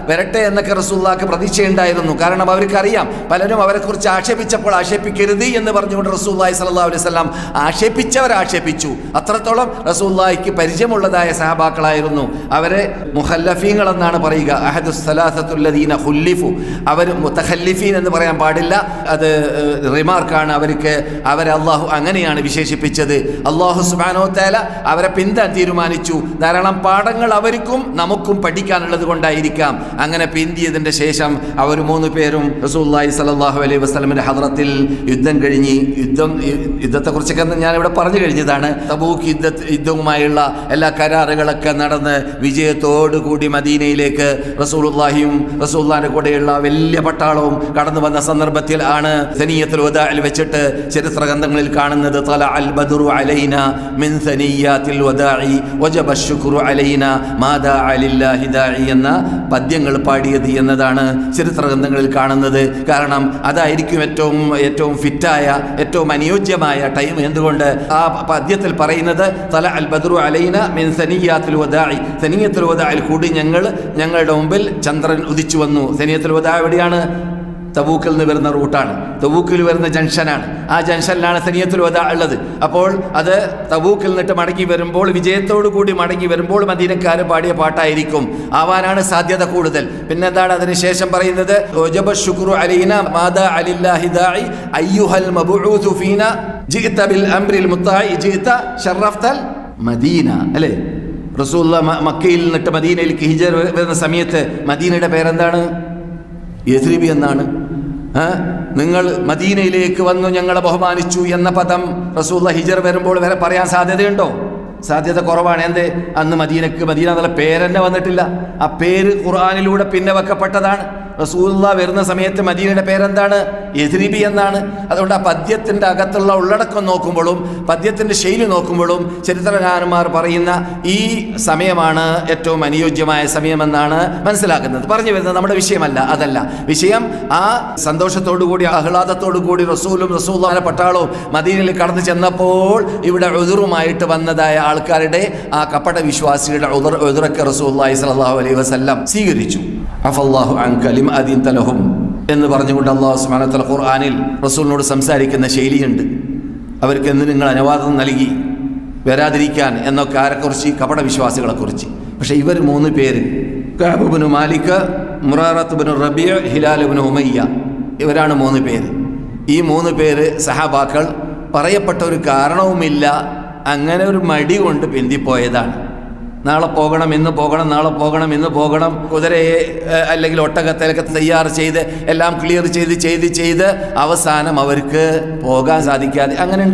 വരട്ടെ എന്നൊക്കെ റസൂലുള്ളാഹിക്ക് പ്രതീക്ഷയുണ്ടായിരുന്നു. കാരണം അവർക്കറിയാം പലരും അവരെ കുറിച്ച് ആക്ഷേപിച്ചപ്പോൾ ആക്ഷേപിക്കരുത് എന്ന് പറഞ്ഞുകൊണ്ട് റസൂലുള്ളാഹി സ്വല്ലല്ലാഹു അലൈഹി വസല്ലം ആക്ഷേപിച്ചു. അത്രത്തോളം റസൂലുള്ളാഹിക്ക് പരിചയമുള്ളതായ സഹാബാക്കളായിരുന്നു. അവരെ മുഖല്ലഫീങ്ങൾ എന്നാണ് പറയുക. അഹദുസ് സലാസത്തുല്ലദീന ഖുല്ലിഫു, അവർ മുതഖല്ലിഫീൻ എന്ന് പറയാൻ പാടില്ല, അത് റിമാർക്കാണ്. അവരെ അള്ളാഹു അങ്ങനെയാണ് വിശേഷിപ്പിച്ചത്. അള്ളാഹു സുബ്ഹാനഹു വ തആല അവരെ പിന്താൻ തീരുമാനിച്ചു. ധാരാളം പാഠങ്ങൾ അവർക്കും നമുക്കും പഠിക്കാനുള്ളത് കൊണ്ടായിരിക്കാം. അങ്ങനെ പിന്തിയതിന്റെ ശേഷം അവർ 3 പേരും റസൂലുള്ളാഹി സ്വല്ലല്ലാഹു അലൈഹി വസല്ലമിന്റെ ഹദ്റത്തിൽ യുദ്ധം കഴിഞ്ഞ്, യുദ്ധത്തെക്കുറിച്ചൊക്കെ ഞാനിവിടെ പറഞ്ഞു കഴിഞ്ഞതാണ്. തബൂക്ക് യുദ്ധവുമായുള്ള എല്ലാ കരാറുകളൊക്കെ നടന്ന് വിജയത്തോടുകൂടി മദീനയിലേക്ക് റസൂലുള്ളാഹിയും റസൂലുള്ളാഹിന്റെ കൂടെയുള്ള വലിയ പട്ടാളവും കടന്നു വന്ന സന്ദർഭത്തിൽ ആണ് സനിയത്തുൽ വദാഇൽ വെച്ചിട്ട് ചരിത്ര ഗ്രന്ഥങ്ങളിൽ കാണുന്നത് തലഅൽ ബദ്റു അലൈനാ മിൻ സനിയാത്തിൽ വദാഇ വജബ ശുക്റു അലൈനാ മാദാ അലില്ലാഹി ദാഇ എന്ന പദ്യങ്ങൾ പാടിയത് എന്നതാണ് ചരിത്ര ഗ്രന്ഥങ്ങളിൽ കാണുന്നത്. കാരണം അതായിരിക്കും ഏറ്റവും ഫിറ്റായ, ഏറ്റവും അനുയോജ്യമായ ടൈം. എന്തുകൊണ്ട് ആ പദ്യത്തിൽ പറയുന്നത് തലഅൽ ബദ്റു അലൈനാ മിൻ സനിയാത്തിൽ വദാഇ, സനിയത്തുൽ വദാഇൽ കൂടി ഞങ്ങളുടെ മുമ്പിൽ ചന്ദ്രൻ ഉദിച്ചു വന്നു. സനിയത്തുൽ വദാ എവിടെയാണ്? തബൂക്കിൽ നിന്ന് വരുന്ന റൂട്ടാണ്, തബൂക്കിൽ വരുന്ന ജംഗ്ഷനാണ്. ആ ജംഗ്ഷനിലാണ് സനിയത്തുൽ വദാ ഉള്ളത്. അപ്പോൾ അത് തബൂക്കിൽ നിന്നിട്ട് മടങ്ങി വരുമ്പോൾ, വിജയത്തോടു കൂടി മടങ്ങി വരുമ്പോൾ മദീനക്കാർ പാടിയ പാട്ടായിരിക്കും ആവാനാണ് സാധ്യത കൂടുതൽ. പിന്നെ എന്താണ് അതിനുശേഷം പറയുന്നത്? വജബ ശുക്റു അലൈനാ മാദാ അലില്ലാഹി ദാഇ അയ്യുഹൽ മബ്ഊസു ഫീനാ ജിഅത ബിൽ അംറിൽ മുത്താഇ ജിഅത ശറഫ്തൽ മദീന. അല്ലേ? റസൂലുള്ളാഹി മക്കയിൽ നിന്നിട്ട് മദീനയിലേക്ക് ഹിജ്റ വരുന്ന സമയത്ത് മദീനയുടെ പേരെന്താണ്? യസ്രിബ് എന്നാണ്. നിങ്ങൾ മദീനയിലേക്ക് വന്നു, ഞങ്ങളെ ബഹുമാനിച്ചു എന്ന പദം റസൂലുള്ളാഹി ഹിജ്റ വരുമ്പോൾ വരെ പറയാൻ സാധ്യതയുണ്ടോ? സാധ്യത കുറവാണ്. എന്തേ? അന്ന് മദീന എന്നുള്ള പേരെന്നെ വന്നിട്ടില്ല. ആ പേര് ഖുർആനിലൂടെ പിന്നെ വെക്കപ്പെട്ടതാണ്. റസൂലുള്ളാഹി വരുന്ന സമയത്ത് മദീനയുടെ പേരെന്താണ്? യസ്രിബി എന്നാണ്. അതുകൊണ്ട് ആ പദ്യത്തിൻ്റെ അകത്തുള്ള ഉള്ളടക്കം നോക്കുമ്പോഴും പദ്യത്തിൻ്റെ ശൈലി നോക്കുമ്പോഴും ചരിത്രകാരന്മാർ പറയുന്ന ഈ സമയമാണ് ഏറ്റവും അനുയോജ്യമായ സമയമെന്നാണ് മനസ്സിലാക്കുന്നത്. പറഞ്ഞു വരുന്നത് നമ്മുടെ വിഷയമല്ല, അതല്ല വിഷയം. ആ സന്തോഷത്തോടു കൂടി, ആഹ്ലാദത്തോടു കൂടി റസൂലുള്ളാഹിയുടെ പട്ടാളവും മദീനയിൽ കടന്നു ചെന്നപ്പോൾ ഇവിടെ ഉദുറുമായിട്ട് വന്നതായ ആൾക്കാരുടെ ആ കപട വിശ്വാസികളുടെ ഉദുറൊക്കെ റസൂലുള്ളാഹി സ്വല്ലല്ലാഹു അലൈഹി വസല്ലം സ്വീകരിച്ചു. അഫല്ലാഹു അൻക ലിമ അദിൻത ലഹും എന്ന് പറഞ്ഞുകൊണ്ട് അല്ലാഹു സുബ്ഹാനഹു വ തആല ഖുർആനിൽ റസൂലിനോട് സംസാരിക്കുന്ന ശൈലിയുണ്ട്. അവർക്ക് എന്ത് നിങ്ങൾ അനുവാദം നൽകി വരാതിരിക്കാൻ എന്നൊക്കെ ആരെക്കുറിച്ച്? കപട വിശ്വാസികളെക്കുറിച്ച്. പക്ഷേ ഇവർ 3 പേര്, കഅബ് ഇബ്നു മാലിക്, മുറാറത്ത് ഇബ്നു റബീഅ, ഹിലാൽ ഇബ്നു ഉമയ്യ, ഇവരാണ് 3 പേര്. ഈ 3 പേര് സഹാബാക്കൾ പറയപ്പെട്ട ഒരു കാരണവുമില്ല, അങ്ങനെ ഒരു മടി കൊണ്ട് പിന്തിപ്പോയതാണ്. നാളെ പോകണം, ഇന്ന് പോകണം, നാളെ പോകണം, ഇന്ന് പോകണം. കുതിരയെ അല്ലെങ്കിൽ ഒട്ടകത്തിലൊക്കെ തയ്യാർ ചെയ്ത് എല്ലാം ക്ലിയർ ചെയ്ത് അവസാനം അവർക്ക് പോകാൻ സാധിക്കാതെ അങ്ങനെ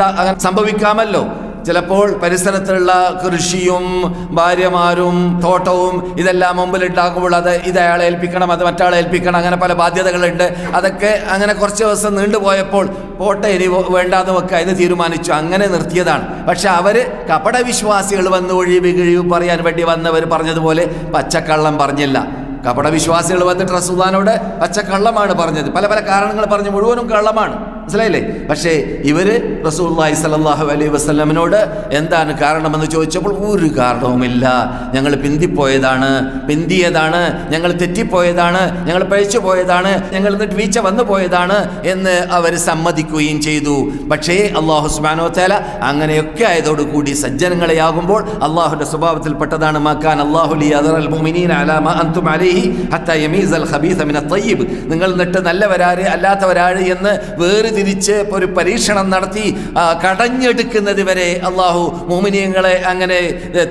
സംഭവിക്കാമല്ലോ. ചിലപ്പോൾ പരിസരത്തുള്ള കൃഷിയും ഭാര്യമാരും തോട്ടവും ഇതെല്ലാം മുമ്പിലുണ്ടാക്കുമ്പോൾ ഇത് അയാളെ ഏൽപ്പിക്കണം, അത് മറ്റാളെ ഏൽപ്പിക്കണം, അങ്ങനെ പല ബാധ്യതകളുണ്ട്. അതൊക്കെ അങ്ങനെ കുറച്ച് ദിവസം നീണ്ടുപോയപ്പോൾ പോട്ടെ, ഇനി വേണ്ടാന്ന് വെക്കുക എന്ന് തീരുമാനിച്ചു. അങ്ങനെ നിർത്തിയതാണ്. പക്ഷെ അവർ കപട വിശ്വാസികൾ വന്ന് ഒഴിവ് പറയാൻ വേണ്ടി വന്നവർ പറഞ്ഞതുപോലെ പച്ചക്കള്ളം പറഞ്ഞില്ല. കപട വിശ്വാസികൾ വന്നിട്ട് റസൂലുള്ളാഹിനോട് പച്ചക്കള്ളമാണ് പറഞ്ഞത്. പല കാരണങ്ങൾ പറഞ്ഞു, മുഴുവനും കള്ളമാണ്. മനസ്സിലായില്ലേ? പക്ഷേ ഇവർ റസൂലുള്ളാഹി സ്വല്ലല്ലാഹു അലൈഹി വസല്ലമിനോട് എന്താണ് കാരണമെന്ന് ചോദിച്ചപ്പോൾ ഒരു കാരണവുമില്ല, ഞങ്ങൾ പിന്തിയതാണ്, ഞങ്ങൾ തെറ്റിപ്പോയതാണ്, ഞങ്ങൾ പഴിച്ചു പോയതാണ്, ഞങ്ങൾ എന്നിട്ട് വീഴ്ച വന്നു പോയതാണ് എന്ന് അവർ സമ്മതിക്കുകയും ചെയ്തു. പക്ഷേ അല്ലാഹു സുബ്ഹാനഹു വ തആല അങ്ങനെയൊക്കെ ആയതോടുകൂടി സജ്ജനങ്ങളെയാകുമ്പോൾ അള്ളാഹുവിൻ്റെ സ്വഭാവത്തിൽപ്പെട്ടതാണ് മക്കാൻ അല്ലാഹു ലിയദറൽ മുഅ്മിനീന അലാ മാ അൻതും അലൈഹി ഹത്താ യമീസൽ ഖബീസ മിനത് തയ്യിബ്. നിങ്ങൾ എന്നിട്ട് നല്ലവരാര് അല്ലാത്തവരാര് എന്ന് വേർതിരിച്ച് ഒരു പരീക്ഷണം നടത്തി കടഞ്ഞെടുക്കുന്നത് വരെ അള്ളാഹു മുഅ്മിനീങ്ങളെ അങ്ങനെ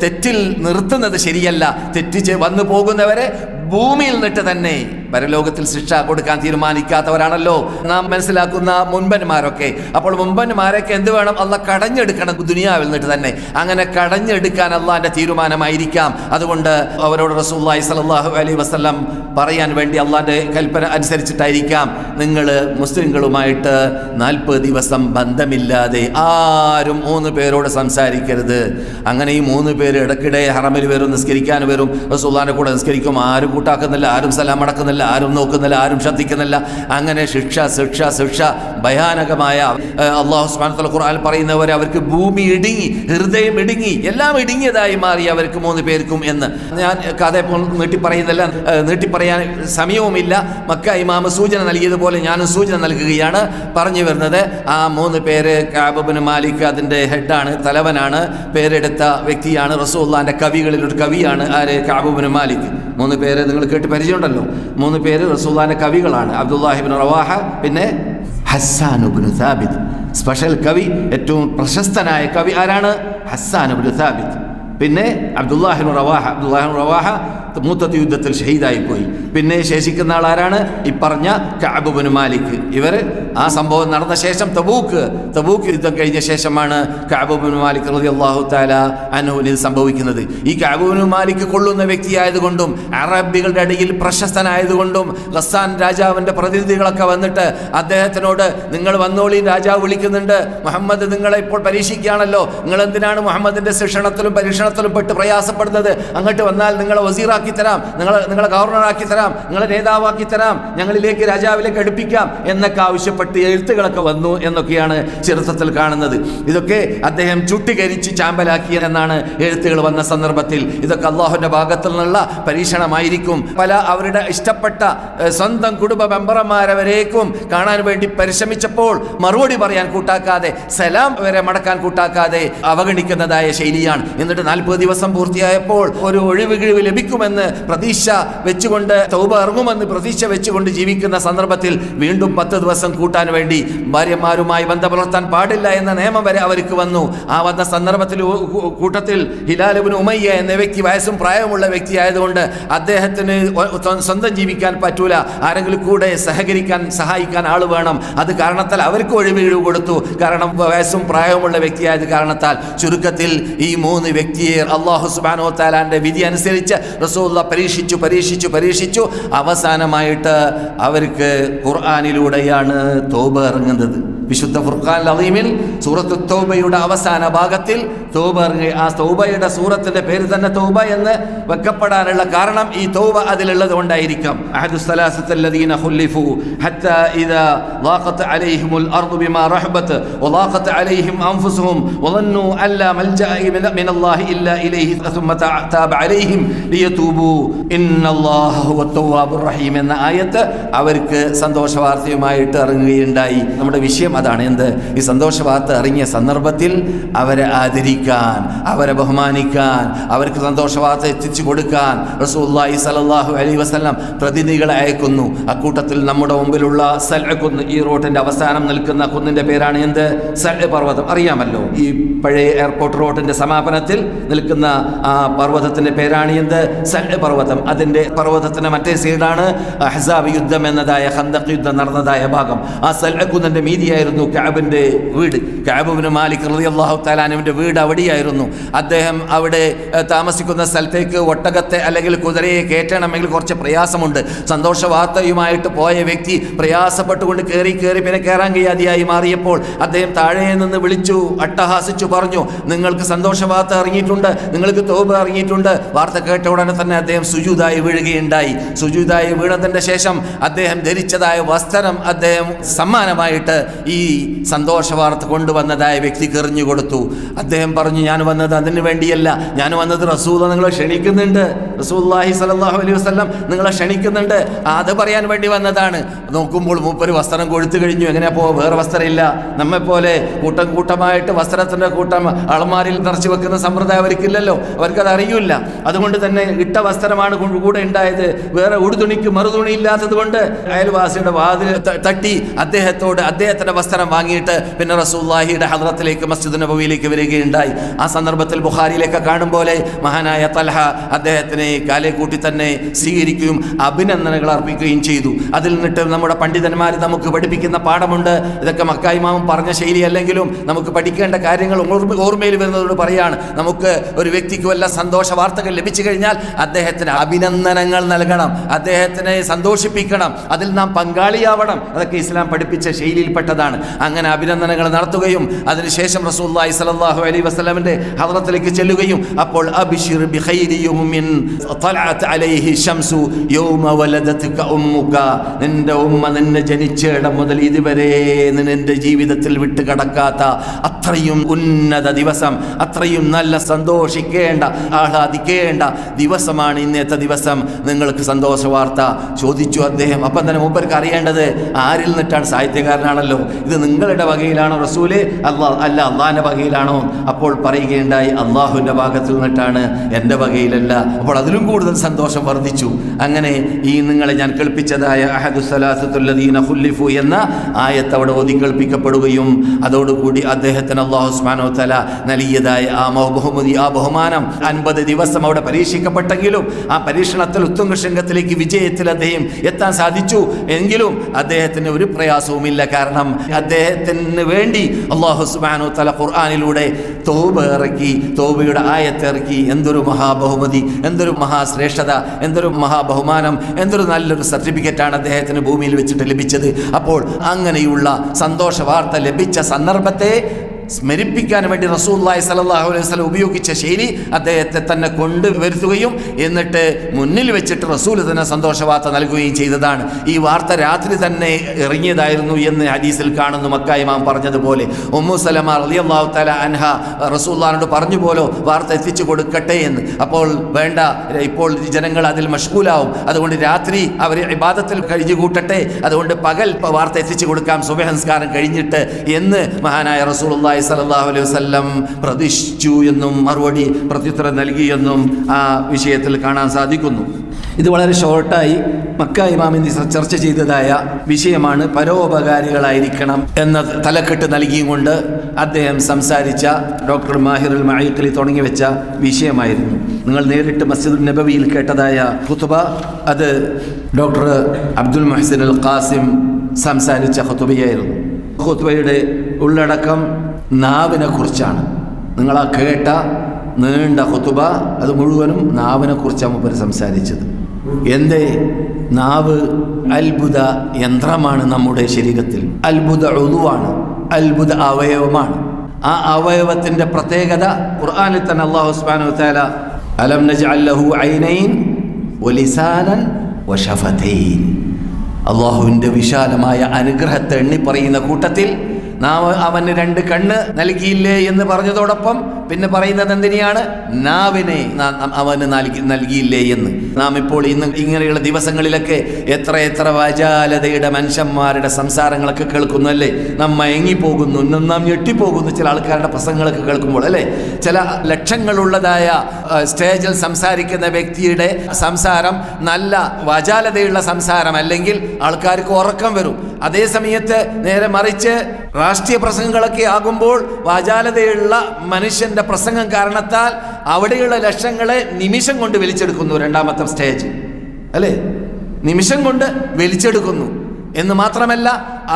തെറ്റിൽ നിർത്തുന്നത് ശരിയല്ല. തെറ്റിച്ച് വന്നു പോകുന്നവരെ ഭൂമിയിൽ നിന്നിട്ട് തന്നെ പരലോകത്തിൽ ശിക്ഷ കൊടുക്കാൻ തീരുമാനിക്കാത്തവരാണല്ലോ നാം മനസ്സിലാക്കുന്ന മുൻപന്മാരൊക്കെ. അപ്പോൾ മുൻപന്മാരൊക്കെ എന്ത് വേണം? അള്ളാഹ് കടഞ്ഞെടുക്കണം ദുനിയാവിൽ നിന്നിട്ട് തന്നെ. അങ്ങനെ കടഞ്ഞെടുക്കാൻ അള്ളാഹിന്റെ തീരുമാനമായിരിക്കാം. അതുകൊണ്ട് അവരോട് റസൂലുള്ളാഹി സ്വല്ലല്ലാഹു അലൈഹി വസല്ലം പറയാൻ വേണ്ടി അള്ളാഹിന്റെ കൽപ്പന അനുസരിച്ചിട്ടായിരിക്കാം, നിങ്ങൾ മുസ്ലിങ്ങളുമായിട്ട് 40 ദിവസം ബന്ധമില്ലാതെ ആരും 3 പേരോട് സംസാരിക്കരുത്. അങ്ങനെ ഈ 3 പേര് ഇടയ്ക്കിടെ ഹറമിൽ വരും, നിസ്കരിക്കാൻ വരും, റസൂലുള്ളാഹിന്റെ കൂടെ നിസ്കരിക്കും. ആരും കൂട്ടാക്കുന്നില്ല, ആരും സലാം അടക്കുന്നില്ല, ആരും നോക്കുന്നില്ല, ആരും ശ്രദ്ധിക്കുന്നില്ല. അങ്ങനെ ശിക്ഷ ശിക്ഷ ശിക്ഷ ഭയാനകമായ. അല്ലാഹു സുബ്ഹാനഹു വ തആല ഖുർആനിൽ പറയുന്നവരെ അവർക്ക് ഭൂമി ഇടുങ്ങി, ഹൃദയം ഇടുങ്ങി, എല്ലാം ഇടുങ്ങിയതായി മാറി അവർക്ക് 3 പേർക്കും എന്ന്. ഞാൻ കഥ നീട്ടിപ്പറയാൻ സമയവുമില്ല. മക്ക ഇമാമ് സൂചന നൽകിയതുപോലെ ഞാനും സൂചന നൽകുകയാണ്. പറഞ്ഞു വരുന്നത്, ആ 3 പേര് കഅബ് ഇബ്നു മാലിക് അതിൻ്റെ ഹെഡാണ്, തലവനാണ്, പേരെടുത്ത വ്യക്തിയാണ്, റസൂലുള്ളാഹിന്റെ കവികളിൽ ഒരു കവിയാണ്. ആര്? കഅബ് ഇബ്നു മാലിക്. 3 പേര് നിങ്ങൾ കേട്ട് പരിചയമുണ്ടല്ലോ. 3 പേര് റസൂലുള്ളാഹിന്റെ കവികളാണ്. അബ്ദുല്ലാഹി ഇബ്നു റവാഹ, പിന്നെ ഹസ്സാൻ ഇബ്നു സാബിത്ത്. സ്പെഷ്യൽ കവി, ഏറ്റവും പ്രശസ്തനായ കവി ആരാണ്? ഹസ്സാൻ ഇബ്നു സാബിത്ത്. പിന്നെ അബ്ദുല്ലാഹി ഇബ്നു റവാഹ മൂത്തത്ത് യുദ്ധത്തിൽ ഷഹീദായി പോയി. പിന്നെ ശേഷിക്കുന്ന ആളാരാണ്? ഈ പറഞ്ഞ കഅബ് ഇബ്നു മാലിക്. ഇവർ ആ സംഭവം നടന്ന ശേഷം തബൂക്ക് യുദ്ധം കഴിഞ്ഞ ശേഷമാണ് കഅബ് ഇബ്നു മാലിക് റളിയല്ലാഹു തആല അൻഹുവിന് സംഭവിക്കുന്നത്. ഈ കഅബ് ഇബ്നു മാലിക് കൊള്ളുന്ന വ്യക്തിയായതുകൊണ്ടും അറബികളുടെ ഇടയിൽ പ്രശസ്തനായതുകൊണ്ടും ഗസ്സാൻ രാജാവിന്റെ പ്രതിനിധികളൊക്കെ വന്നിട്ട് അദ്ദേഹത്തിനോട്, നിങ്ങൾ വന്നോളി, രാജാവ് വിളിക്കുന്നുണ്ട്, മുഹമ്മദ് നിങ്ങളെ ഇപ്പോൾ പരീക്ഷിക്കുകയാണല്ലോ, നിങ്ങൾ എന്തിനാണ് മുഹമ്മദിന്റെ ശിക്ഷണത്തിലും പരീക്ഷണത്തിലും പെട്ട് പ്രയാസപ്പെടുന്നത്? അങ്ങോട്ട് വന്നാൽ നിങ്ങളെ വസീറാക്കി തരാം, നിങ്ങളെ ഗവർണറാക്കി തരാം, നിങ്ങളെ നേതാവാക്കി തരാം, ഞങ്ങളിലേക്ക് രാജാവിലേക്ക് അടുപ്പിക്കാം എന്നൊക്കെ ആവശ്യപ്പെട്ട് എഴുത്തുകളൊക്കെ വന്നു എന്നൊക്കെയാണ് ചരിത്രത്തിൽ കാണുന്നത്. ഇതൊക്കെ അദ്ദേഹം ചുട്ടികരിച്ച് ചാമ്പലാക്കി എന്നാണ് എഴുത്തുകൾ വന്ന സന്ദർഭത്തിൽ. ഇതൊക്കെ അള്ളാഹുവിന്റെ ഭാഗത്തു നിന്നുള്ള പരീക്ഷണമായിരിക്കും. പല അവരുടെ ഇഷ്ടപ്പെട്ട സ്വന്തം കുടുംബ മെമ്പർമാരവരേക്കും കാണാൻ വേണ്ടി പരിശ്രമിച്ചപ്പോൾ മറുപടി പറയാൻ കൂട്ടാക്കാതെ, സലാം വരെ മടക്കാൻ കൂട്ടാക്കാതെ അവഗണിക്കുന്നതായ ശൈലിയാണ്. എന്നിട്ട് 40 ദിവസം പൂർത്തിയായപ്പോൾ ഒരു ഒഴിവ് ലഭിക്കുമെന്ന് പ്രതീക്ഷ വെച്ചുകൊണ്ട്, തൗബ ഇറങ്ങുമെന്ന് പ്രതീക്ഷ വെച്ചുകൊണ്ട് ജീവിക്കുന്ന സന്ദർഭത്തിൽ വീണ്ടും 10 ദിവസം കൂട്ടാൻ വേണ്ടി ഭാര്യമാരുമായി ബന്ധം പുലർത്താൻ പാടില്ല എന്ന നിയമം വരെ അവർക്ക് വന്നു. ആ വന്ന സന്ദർഭത്തിൽ കൂട്ടത്തിൽ ഹിലാൽ ഇബ്നു ഉമയ്യ എന്ന വ്യക്തി വയസ്സും പ്രായമുള്ള വ്യക്തിയായതുകൊണ്ട് അദ്ദേഹത്തിന് സ്വന്തം ജീവിക്കാൻ പറ്റൂല, ആരെങ്കിലും കൂടെ സഹായിക്കാൻ ആൾ വേണം. അത് കാരണത്താൽ അവർക്ക് ഒഴിവ് കൊടുത്തു. കാരണം വയസ്സും പ്രായവുമുള്ള വ്യക്തിയായത് കാരണത്താൽ. ചുരുക്കത്തിൽ ഈ 3 വ്യക്തിയെ അല്ലാഹു സുബ്ഹാനഹു വ തആലാന്റെ വിധി അനുസരിച്ച് റസൂലുള്ളാഹി പരീക്ഷിച്ചു. അവസാനമായിട്ട് അവർക്ക് ഖുർആനിലൂടെയാണ് തൗബ ഇറങ്ങുന്നത്. വിശുദ്ധ ഫുർഖാനുൽ അദീമിൽ സൂറത്തു തൗബയുടെ അവസാന ഭാഗത്തിൽ തൗബ ഇറങ്ങി. ആ തൗബയുടെ സൂറത്തിന്റെ പേര് തന്നെ തൗബ എന്ന് വെക്കപ്പെടാനുള്ള കാരണം ഈ തൗബ അതിലുള്ളത് കൊണ്ടായിരിക്കാം. അഹദുസ്സലാസത്തല്ലദീന ഖുല്ലിഫു ഹത്താ ഇദാ ളാഖത് അലൈഹിമുൽ അർദു ബിമാ റഹബത് വളാഖത് അലൈഹിം അൻഫുസുഹും വളന്നു അല്ലാ മൽജഅ മിനല്ലാഹി ഇല്ലാ ഇലൈഹി സുമ്മ തഅബ അലൈഹിം ലിയതൂബു ഇന്നല്ലാഹ ഹുവത് തവ്വാബുർ റഹീം എന്ന ആയത്ത് അവർക്ക് സന്തോഷവാർത്തയുമായിട്ട് ഇറങ്ങുകയുണ്ടായി. നമ്മുടെ വിഷയം അതാണ്. എന്ത്? ഈ സന്തോഷവാർത്ത ഇറങ്ങിയ സന്ദർഭത്തിൽ അവരെ ആദരിക്കാൻ, അവരെ ബഹുമാനിക്കാൻ, അവർക്ക് സന്തോഷവാർത്ത എത്തിച്ചു കൊടുക്കാൻ റസൂലുള്ളാഹി സ്വല്ലല്ലാഹു അലൈഹി വസല്ലം പ്രതിനിധികളെ അയക്കുന്നു. അക്കൂട്ടത്തിൽ നമ്മുടെ മുമ്പിലുള്ള സൽഅ കുന്ന്, ഈ റോഡിന്റെ അവസാനം നിൽക്കുന്ന കുന്നിന്റെ പേരാണ് എന്ത്? സൽഅ പർവ്വതം. അറിയാമല്ലോ, ഈ പഴയ എയർപോർട്ട് റോഡിന്റെ സമാപനത്തിൽ നിൽക്കുന്ന ആ പർവ്വതത്തിന്റെ പേരാണ് എന്ത്? സൽഅ പർവ്വതം. അതിന്റെ പർവ്വതത്തിന്റെ മറ്റേ സൈഡാണ് അഹ്സാബ് യുദ്ധം എന്നതായ ഖന്ദഖ് യുദ്ധം നടന്നതായ ഭാഗം. ആ സൽഅ കുന്നിന്റെ മീതിയായിരുന്നു കഅബിന്റെ വീട്. കഅബ് ഇബ്നു മാലിക് റളിയല്ലാഹു തആല അൻഹുവിന്റെ വീട് അവിടെയായിരുന്നു. അദ്ദേഹം അവിടെ താമസിക്കുന്ന സ്ഥലത്തേക്ക് ഒട്ടകത്തെ അല്ലെങ്കിൽ കുതിരയെ കയറ്റണമെങ്കിൽ കുറച്ച് പ്രയാസമുണ്ട്. സന്തോഷ വാർത്തയുമായിട്ട് പോയ വ്യക്തി പ്രയാസപ്പെട്ടുകൊണ്ട് കയറി പിന്നെ കയറാൻ കഴിയാതെയായി മാറിയപ്പോൾ അദ്ദേഹം താഴെ നിന്ന് വിളിച്ചു, അട്ടഹാസിച്ചു പറഞ്ഞു, നിങ്ങൾക്ക് സന്തോഷ വാർത്ത ഇറങ്ങിയിട്ടുണ്ട്, നിങ്ങൾക്ക് തൗബ ഇറങ്ങിയിട്ടുണ്ട്. വാർത്ത കേട്ട ഉടനെ തന്നെ അദ്ദേഹം സുജൂദായി വീഴുകയുണ്ടായി. സുജൂദായി വീണതിന്റെ ശേഷം അദ്ദേഹം ധരിച്ചതായ വസ്ത്രം അദ്ദേഹം സമ്മാനമായിട്ട് ഈ സന്തോഷ വാർത്ത കൊണ്ടുവന്നതായ വ്യക്തിക്ക് എറിഞ്ഞു കൊടുത്തു. അദ്ദേഹം പറഞ്ഞു, ഞാൻ വന്നത് അതിന് വേണ്ടിയല്ല, ഞാൻ വന്നത് റസൂൽ നിങ്ങളെ ക്ഷണിക്കുന്നുണ്ട്, റസൂലുള്ളാഹി സ്വല്ലല്ലാഹു അലൈഹി വസല്ലം നിങ്ങളെ ക്ഷണിക്കുന്നുണ്ട്, അത് പറയാൻ വേണ്ടി വന്നതാണ്. നോക്കുമ്പോൾ മൂപ്പര് വസ്ത്രം കൊടുത്തു കഴിഞ്ഞു. എങ്ങനെയാ വേറെ വസ്ത്രമില്ല. നമ്മെപ്പോലെ കൂട്ടമായിട്ട് വസ്ത്രത്തിന്റെ കൂട്ടം അളമാരിൽ നിറച്ചു വെക്കുന്ന സമ്പ്രദായം അവർക്കില്ലല്ലോ, അവർക്കത് അറിയില്ല. അതുകൊണ്ട് തന്നെ ഇട്ട വസ്ത്രമാണ് കൂടെ ഉണ്ടായത്. വേറെ ഉടുതുണിക്ക് മറുതുണി ഇല്ലാത്തത് കൊണ്ട് അയൽവാസിയുടെ വാതിൽ തട്ടി അദ്ദേഹത്തിന്റെ വസ്ത്രം വാങ്ങിയിട്ട് പിന്നെ റസൂലുള്ളാഹിയുടെ ഹദ്റത്തിലേക്ക് മസ്ജിദ് നബവിയിലേക്ക് വരികയുണ്ടായി. ആ സന്ദർഭത്തിൽ ബുഖാരിയിലേക്ക് കാണും പോലെ മഹാനായ തൽഹ അദ്ദേഹത്തിനെ കാലേ കൂട്ടി തന്നെ സ്വീകരിക്കുകയും അഭിനന്ദനങ്ങൾ അർപ്പിക്കുകയും ചെയ്തു. അതിൽ നിന്നിട്ട് നമ്മുടെ പണ്ഡിതന്മാർ നമുക്ക് പഠിപ്പിക്കുന്ന പാഠമുണ്ട്. ഇതൊക്കെ മക്ക ഇമാം പറഞ്ഞ ശൈലി അല്ലെങ്കിലും നമുക്ക് പഠിക്കേണ്ട കാര്യങ്ങൾ ഓർമ്മയിൽ വരുന്നതോട് പറയാണ്. നമുക്ക് ഒരു വ്യക്തിക്ക് വല്ല സന്തോഷ വാർത്തകൾ ലഭിച്ചു കഴിഞ്ഞാൽ അദ്ദേഹത്തിന് അഭിനന്ദനങ്ങൾ നൽകണം, അദ്ദേഹത്തിനെ സന്തോഷിപ്പിക്കണം, അതിൽ നാം പങ്കാളിയാവണം. അതൊക്കെ ഇസ്ലാം പഠിപ്പിച്ച ശൈലിയിൽപ്പെട്ടതാണ്. അങ്ങനെ അഭിനന്ദനങ്ങൾ നടത്തുകയും അതിനുശേഷം റസൂലുള്ളാഹി സ്വല്ലല്ലാഹു അലൈഹി വസല്ലമയുടെ ഹദ്റത്തിലേക്ക് ചെല്ലുകയും അപ്പോൾ അബ്ശിർ ബിഖൈരി യൗമിൻ തലഅത് അലൈഹി ശംസു യൗമ വലദതുക ഉമ്മുക, നിന്റെ ഉമ്മ നിന്നെ ജനിച്ചിടം മുതൽ ഇതുവരെ നിന്റെ ജീവിതത്തിൽ വിട്ടുകടക്കാത്ത അത്രയും ഉന്നത ദിവസം, അത്രയും നല്ല സന്തോഷിക്കേണ്ട ആഹ്ലാദിക്കേണ്ട ദിവസമാണ് ഇന്നത്തെ ദിവസം. നിങ്ങൾക്ക് സന്തോഷ വാർത്ത ചോദിച്ചു അദ്ദേഹം. അപ്പം തന്നെ മൂപ്പർക്ക് അറിയേണ്ടത് ആരിൽ നിന്നിട്ടാണ്? സാഹിത്യകാരനാണല്ലോ. ഇത് നിങ്ങളുടെ വകയിലാണോ റസൂല്? അല്ല അള്ളാഹിന്റെ വകയിലാണോ? അപ്പോൾ പറയുകയുണ്ടായി അള്ളാഹുവിന്റെ ഭാഗത്തിൽ നിന്നിട്ടാണ്, എൻ്റെ വകയിലല്ല. അപ്പോൾ അതിലും കൂടുതൽ സന്തോഷം വർദ്ധിച്ചു. അങ്ങനെ ഈ നിങ്ങളെ ഞാൻ കേൾപ്പിച്ചതായ അഹദുസ്സലാസത്തുല്ലദീന ഖുല്ലിഫു എന്ന ആയത്ത് അവിടെ ഓതി കേൾപ്പിക്കപ്പെടുകയും അതോടുകൂടി അദ്ദേഹത്തിന് അല്ലാഹു സുബ്ഹാനഹു വ തആല നൽകിയതായ ആ ബഹുമാനം 50 ദിവസം അവിടെ പരീക്ഷിക്കപ്പെട്ടെങ്കിലും ആ പരീക്ഷണത്തിൽ ഉത്തുംഗ ശൃംഗത്തിലേക്ക് വിജയത്തിൽ അദ്ദേഹം എത്താൻ സാധിച്ചു. എങ്കിലും അദ്ദേഹത്തിന് ഒരു പ്രയാസവുമില്ല. കാരണം അദ്ദേഹത്തിന് വേണ്ടി അല്ലാഹു സുബ്ഹാനഹു വ തആല ഖുർആനിലൂടെ തൗബ ഇറക്കി, തൗബയുടെ ആയത്ത് ഇറക്കി. എന്തൊരു മഹാബഹുമതി, എന്തൊരു മഹാശ്രേഷ്ഠത, എന്തൊരു മഹാബഹുമാനം, എന്തൊരു നല്ലൊരു സർട്ടിഫിക്കറ്റാണ് അദ്ദേഹത്തിന് ഭൂമിയിൽ വെച്ചിട്ട് ലഭിച്ചത്. അപ്പോൾ അങ്ങനെയുള്ള സന്തോഷ വാർത്ത ലഭിച്ച സന്ദർഭത്തെ സ്മരിപ്പിക്കാൻ വേണ്ടി റസൂലുള്ളാഹി സ്വല്ലല്ലാഹു അലൈഹി വസല്ലം ഉപയോഗിച്ച ശൈലി അദ്ദേഹത്തെ തന്നെ കൊണ്ടുവരുത്തുകയും എന്നിട്ട് മുന്നിൽ വെച്ചിട്ട് റസൂൽ തന്നെ സന്തോഷ വാർത്ത നൽകുകയും ചെയ്തതാണ്. ഈ വാർത്ത രാത്രി തന്നെ ഇറങ്ങിയതായിരുന്നു എന്ന് ഹദീസിൽ കാണുന്നു. മക്ക ഇമാം പറഞ്ഞതുപോലെ ഉമ്മു സലമ റളിയല്ലാഹു തആല അൻഹ റസൂലുള്ളാഹിനോട് പറഞ്ഞു പോലോ വാർത്ത എത്തിച്ചു കൊടുക്കട്ടെ എന്ന്. അപ്പോൾ വേണ്ട, ഇപ്പോൾ ജനങ്ങൾ അതിൽ മഷ്ഗൂലാവും, അതുകൊണ്ട് രാത്രി അവർ ഇബാദത്തിൽ കഴിഞ്ഞു കൂട്ടട്ടെ, അതുകൊണ്ട് പകൽ വാർത്ത എത്തിച്ചു കൊടുക്കാം സുബ്ഹ് നിസ്കാരം കഴിഞ്ഞിട്ട് എന്ന് മഹാനായ റസൂലുള്ളാഹി സ്വല്ലല്ലാഹു അലൈഹി വസല്ലം പ്രതീക്ഷിച്ചു എന്നും മറുപടി പ്രത്യുത്തരം നൽകിയെന്നും ആ വിഷയത്തിൽ കാണാൻ സാധിക്കുന്നു. ഇത് വളരെ ഷോർട്ടായി മക്ക ഇമാമിന് ചർച്ച ചെയ്തതായ വിഷയമാണ്. പരോപകാരികളായിരിക്കണം എന്ന തലക്കെട്ട് നൽകിയും കൊണ്ട് അദ്ദേഹം സംസാരിച്ച ഡോക്ടർ മാഹിറുൽ മഈഖലി തുടങ്ങി വെച്ച വിഷയമായിരുന്നു. നിങ്ങൾ നേരിട്ട് മസ്ജിദുൻ നബവിയിൽ കേട്ടതായ ഖുതുബ അത് ഡോക്ടർ അബ്ദുൽ മുഹ്സിൻ അൽ ഖാസിം സംസാരിച്ച ഖുതുബയായിരുന്നു. ഖുതുബയുടെ ഉള്ളടക്കം നാവിനെ കുറിച്ചാണ്. നിങ്ങളാ കേട്ട നീണ്ട ഖുതുബ അത് മുഴുവനും നാവിനെ കുറിച്ചാണ് മൂപ്പർ സംസാരിച്ചത്. എന്തേ? നാവ് അത്ഭുത യന്ത്രമാണ് നമ്മുടെ ശരീരത്തിൽ. അത്ഭുത ഉളുവാണ്, അത്ഭുത അവയവമാണ്. ആ അവയവത്തിന്റെ പ്രത്യേകത ഖുർആനിൽ തന്നെ അല്ലാഹു സുബ്ഹാനഹു വ തആല അലം നജ്അൽ ലഹു ഐനൈൻ വലിസാനൻ വശഫതൈൻ, അല്ലാഹുവിന്റെ വിശാലമായ അനുഗ്രഹത്തെ എണ്ണി പറയുന്ന കൂട്ടത്തിൽ നാം അവന് 2 കണ്ണ് നൽകിയില്ലേ എന്ന് പറഞ്ഞതോടൊപ്പം പിന്നെ പറയുന്നത് എന്തിനെയാണ്? നാവിനെ അവന് നൽകിയില്ലേ എന്ന്. നാം ഇപ്പോൾ ഇന്ന് ഇങ്ങനെയുള്ള ദിവസങ്ങളിലൊക്കെ എത്ര വാചാലതയുടെ മനുഷ്യന്മാരുടെ സംസാരങ്ങളൊക്കെ കേൾക്കുന്നു അല്ലേ? നാം മയങ്ങിപ്പോകുന്നു, നാം ഞെട്ടിപ്പോകുന്നു ചില ആൾക്കാരുടെ പ്രസംഗങ്ങളൊക്കെ കേൾക്കുമ്പോൾ അല്ലേ? ചില ലക്ഷങ്ങളുള്ളതായ സ്റ്റേജിൽ സംസാരിക്കുന്ന വ്യക്തിയുടെ സംസാരം നല്ല വാചാലതയുള്ള സംസാരം അല്ലെങ്കിൽ ആൾക്കാർക്ക് ഉറക്കം വരും. അതേ സമയത്ത് നേരെ മറിച്ച് രാഷ്ട്രീയ പ്രസംഗങ്ങളൊക്കെ ആകുമ്പോൾ വാചാലതയുള്ള മനുഷ്യന്റെ പ്രസംഗം കാരണത്താൽ അവിടെയുള്ള ലക്ഷങ്ങളെ നിമിഷം കൊണ്ട് വലിച്ചെടുക്കുന്നു. 2ാമത്തെ സ്റ്റേജ് അല്ലേ? നിമിഷം കൊണ്ട് വലിച്ചെടുക്കുന്നു എന്ന് മാത്രമല്ല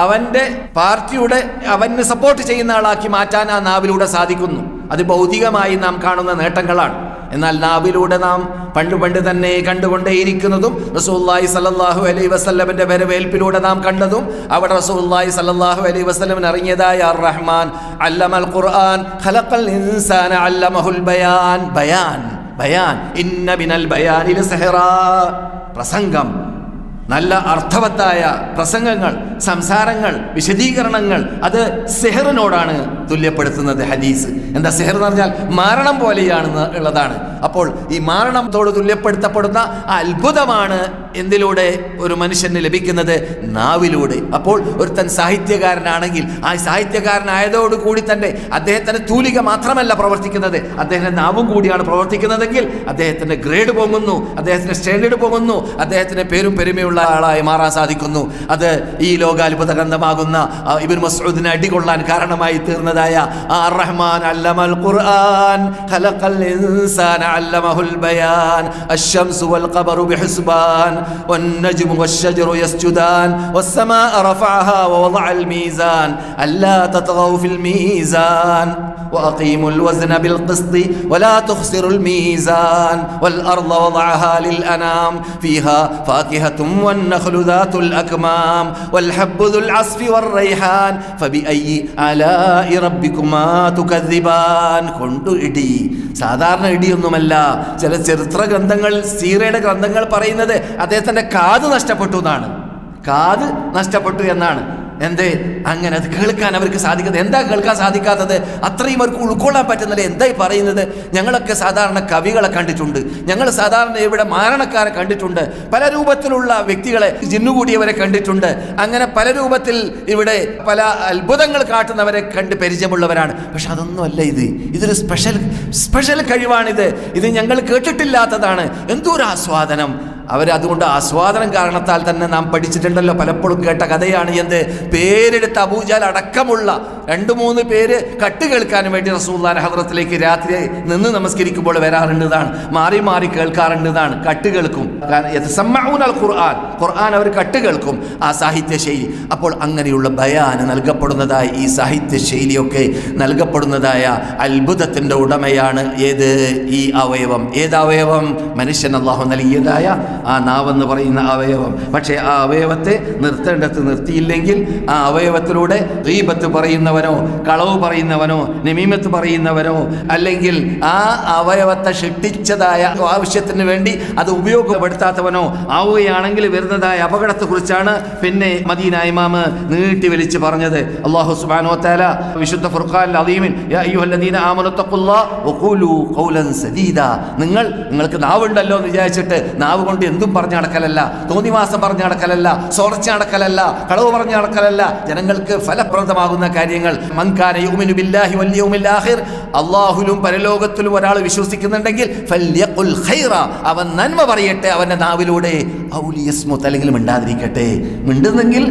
അവന്റെ പാർട്ടിയുടെ അവന് സപ്പോർട്ട് ചെയ്യുന്ന ആളാക്കി മാറ്റാൻ ആ നാവിലൂടെ സാധിക്കുന്നു. അത് ഭൗതികമായി നാം കാണുന്ന നേട്ടങ്ങളാണ്. എന്നാൽ നാവിലൂടെ നാം പണ്ട് തന്നെ കണ്ടുകൊണ്ടേയിരിക്കുന്നതും റസൂലുള്ളാഹി സ്വല്ലല്ലാഹു അലൈഹി വസല്ലമിന്റെ വരവേൽപ്പിലൂടെ നാം കണ്ടതും അവിടെ റസൂലുള്ളാഹി സ്വല്ലല്ലാഹു അലൈഹി വസല്ലമിന് ഇറങ്ങിയതായ അർ-റഹ്മാൻ അല്ലമൽ ഖുർആൻ ഖലഖൽ ഇൻസാന അല്ലമഹുൽ ബയാൻ ബയാൻ ഇന്ന മിനൽ ബയാനി ലസഹറാ. പ്രസംഗം, നല്ല അർത്ഥവത്തായ പ്രസംഗങ്ങൾ, സംസാരങ്ങൾ, വിശദീകരണങ്ങൾ അത് സിഹറിനോടാണ് തുല്യപ്പെടുത്തുന്നത് ഹദീസ്. എന്താ സിഹർ എന്ന് പറഞ്ഞാൽ? മരണം പോലെയാണെന്ന് ഉള്ളതാണ്. അപ്പോൾ ഈ മരണത്തോട് തുല്യപ്പെടുത്തപ്പെടുന്ന അത്ഭുതമാണ് എന്തിലൂടെ ഒരു മനുഷ്യന് ലഭിക്കുന്നത്? നാവിലൂടെ. അപ്പോൾ ഒരുത്തൻ സാഹിത്യകാരനാണെങ്കിൽ ആ സാഹിത്യകാരനായതോടുകൂടി തന്നെ അദ്ദേഹത്തിന്റെ തൂലിക മാത്രമല്ല പ്രവർത്തിക്കുന്നത്, അദ്ദേഹത്തിന്റെ നാവും കൂടിയാണ് പ്രവർത്തിക്കുന്നതെങ്കിൽ അദ്ദേഹത്തിന്റെ ഗ്രേഡ് പോകുന്നു, അദ്ദേഹത്തിന്റെ സ്റ്റാൻഡേർഡ് പോകുന്നു, അദ്ദേഹത്തിന്റെ പേരും പെരുമയുള്ള ആളായി മാറാൻ സാധിക്കുന്നു. അത് ഈ ലോകാത്ഭുത ഗ്രന്ഥമാകുന്ന ഇബ്നു മസ്ഊദിനെ അടികൊള്ളാൻ കാരണമായി തീർന്നതായ അർ-റഹ്മാൻ അല്ലമൽ ഖുർആൻ ഖലഖൽ ഇൻസാന അല്ലമഹുൽ ബയാൻ അശ്ശംസു വൽ ഖമറു ബിഹിസ്ബാൻ വൻ നജ്മു വശ്-ശജറു യസ്ജുദാൻ വസ്സമാഅ റഫഅഹാ വവദഅൽ മീസാൻ അല്ലാ തത്ഗൗ ഫിൽ മീസാൻ وأقيموا الوزن بالقسط ولا تخسروا الميزان والأرض وضعها للأنام فيها فاكهة والنخل ذات الأكمام والحب ذو العصف والريحان فبأي آلاء ربكما تكذبان കൊണ്ടു ഇടി സാധാരണ ഇടിയൊന്നുമല്ല. ചില ചരിത്ര ഗ്രന്ഥങ്ങൾ സീറയുടെ ഗ്രന്ഥങ്ങൾ പറയുന്നത് അദ്ദേഹത്തിന്റെ കാത് നഷ്ടപ്പെട്ടു എന്നാണ്. കാത് നഷ്ടപ്പെട്ടു എന്നാണ്. എന്തേ അങ്ങനെ അത് കേൾക്കാൻ അവർക്ക് സാധിക്കുന്നത്? എന്താ കേൾക്കാൻ സാധിക്കാത്തത്? അത്രയും അവർക്ക് ഉൾക്കൊള്ളാൻ പറ്റുന്നില്ല. എന്തായി പറയുന്നത്? ഞങ്ങളൊക്കെ സാധാരണ കവികളെ കണ്ടിട്ടുണ്ട്, ഞങ്ങൾ സാധാരണ ഇവിടെ മാരണക്കാരെ കണ്ടിട്ടുണ്ട്, പല രൂപത്തിലുള്ള വ്യക്തികളെ ജിന്നുകൂടിയവരെ കണ്ടിട്ടുണ്ട്, അങ്ങനെ പല രൂപത്തിൽ ഇവിടെ പല അത്ഭുതങ്ങൾ കാട്ടുന്നവരെ കണ്ട് പരിചയമുള്ളവരാണ്. പക്ഷെ അതൊന്നുമല്ല ഇത്. ഇതൊരു സ്പെഷ്യൽ കഴിവാണിത്. ഇത് ഞങ്ങൾ കേട്ടിട്ടില്ലാത്തതാണ്. എന്തോരു ആസ്വാദനം! അവരതുകൊണ്ട് ആസ്വാദനം കാരണത്താൽ തന്നെ നാം പഠിച്ചിട്ടുണ്ടല്ലോ, പലപ്പോഴും കേട്ട കഥയാണ്. എന്ത്? പേരെടുത്ത അബൂജഹൽ അടക്കമുള്ള 2-3 പേര് കട്ട് കേൾക്കാൻ വേണ്ടി റസൂലുള്ളാഹിന്റെ ഹദ്റത്തിലേക്ക് രാത്രി നിന്ന് നമസ്കരിക്കുമ്പോൾ വരാറുണ്ടതാണ്. മാറി മാറി കേൾക്കാറുണ്ടതാണ്. കട്ട് കേൾക്കും. ഖുർആൻ അവർ കട്ട് കേൾക്കും. ആ സാഹിത്യ ശൈലി. അപ്പോൾ അങ്ങനെയുള്ള ബയാന് നൽകപ്പെടുന്നതായ ഈ സാഹിത്യ ശൈലിയൊക്കെ നൽകപ്പെടുന്നതായ അത്ഭുതത്തിന്റെ ഉടമയാണ് ഏത്? ഈ അവയവം. ഏതവയവം? മനുഷ്യൻ അല്ലാഹു നൽകിയതായ ആ നാവെന്ന് പറയുന്ന അവയവം. പക്ഷേ ആ അവയവത്തെ നിർത്തേണ്ടത് നിർത്തിയില്ലെങ്കിൽ ആ അവയവത്തിലൂടെ ഗീബത്ത് പറയുന്നവനോ കളവ് പറയുന്നവനോ നമീമത്ത് പറയുന്നവനോ അല്ലെങ്കിൽ ആ അവയവത്തെ സൃഷ്ടിച്ചതായ ആവശ്യത്തിന് വേണ്ടി അത് ഉപയോഗപ്പെടുത്താത്തവനോ ആവുകയാണെങ്കിൽ വരുന്നതായ അപകടത്തെക്കുറിച്ചാണ് പിന്നെ മദീന ഇമാമ് നീട്ടി വലിച്ച് പറഞ്ഞത്. അല്ലാഹു സുബ്ഹാനഹു വ തആല വിശുദ്ധ ഫുർഖാനിൽ അദീമിൻ യാ അയ്യുഹല്ലദീന ആമനു തഖുല്ലാഹ വഖൂലു ഖൗലൻ സദീദ. നിങ്ങൾക്ക് നാവുണ്ടല്ലോ എന്ന് വിചാരിച്ചിട്ട് നാവ് കൊണ്ട് എന്തും പറഞ്ഞു നടക്കലല്ല, തോന്നിവാസം പറഞ്ഞു നടക്കലല്ല, സോർച്ച നടക്കലല്ല, കളവ് പറഞ്ഞു നടക്കലല്ല. ജനങ്ങൾക്ക് ഫലപ്രദമാകുന്ന കാര്യങ്ങൾ. മൻ കാന യുമിനു ബില്ലാഹി വൽ യൗമിൽ ആഖിർ, അല്ലാഹുവിലും പരലോകത്തിലും ഒരാൾ വിശ്വസിക്കുന്നുണ്ടെങ്കിൽ ഫൽയഖുൽ ഖൈറ, അവൻ നന്മ പറയട്ടെ അവന്റെ നാവിലൂടെ. ഔ ലിയസ്മുത്, അല്ലെങ്കിൽ മിണ്ടാതിരിക്കട്ടെ. മിണ്ടുന്നെങ്കിൽ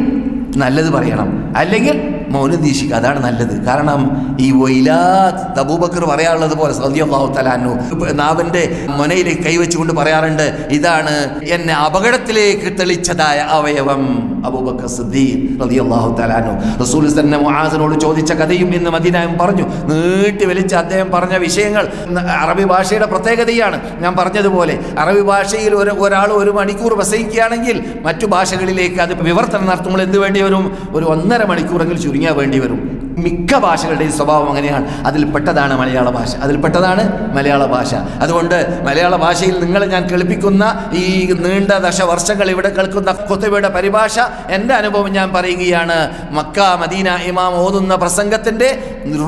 നല്ലത് പറയണം, അല്ലെങ്കിൽ മൗനം ദീക്ഷിക്കുക. അതാണ് നല്ലത്. കാരണം ഈ വൈലാത്ത് അബൂബക്കർ പറയാറുള്ളത് പോലെ റളിയല്ലാഹു തആല അൻഹു നാവിന്റെ മുനയിലേക്ക് കൈവച്ചുകൊണ്ട് പറയാറുണ്ട്, ഇതാണ് എന്നെ അപകടത്തിലേക്ക് തെളിച്ചതായ അവയവം. അബൂബക്കർ സിദ്ദീഖ് റളിയല്ലാഹു തആല അൻഹു റസൂൽ തന്നെ മുആസിനോട് ചോദിച്ച കഥയും ഇന്ന് മദീനയും പറഞ്ഞു. നീട്ടി വലിച്ച് അദ്ദേഹം പറഞ്ഞ വിഷയങ്ങൾ അറബി ഭാഷയുടെ പ്രത്യേകതയാണ്. ഞാൻ പറഞ്ഞതുപോലെ അറബി ഭാഷയിൽ ഒരാൾ 1 മണിക്കൂർ പ്രസംഗിക്കുകയാണെങ്കിൽ മറ്റു ഭാഷകളിലേക്ക് അത് വിവർത്തനം നടത്തുമ്പോൾ എന്ത് വേണ്ടി വരും? ഒരു 1.5 മണിക്കൂറെങ്കിൽ ചുരുങ്ങിയാൽ വേണ്ടി വരും. മിക്ക ഭാഷകളുടെയും സ്വഭാവം അങ്ങനെയാണ്. അതിൽപ്പെട്ടതാണ് മലയാള ഭാഷ. അതുകൊണ്ട് മലയാള ഭാഷയിൽ ഞാൻ കേൾപ്പിക്കുന്ന ഈ നീണ്ട ദശവർഷങ്ങൾ ഇവിടെ കേൾക്കുന്ന ഖുത്ബയുടെ പരിഭാഷ എൻ്റെ അനുഭവം ഞാൻ പറയുകയാണ്. മക്ക മദീന ഇമാം ഓതുന്ന പ്രസംഗത്തിന്റെ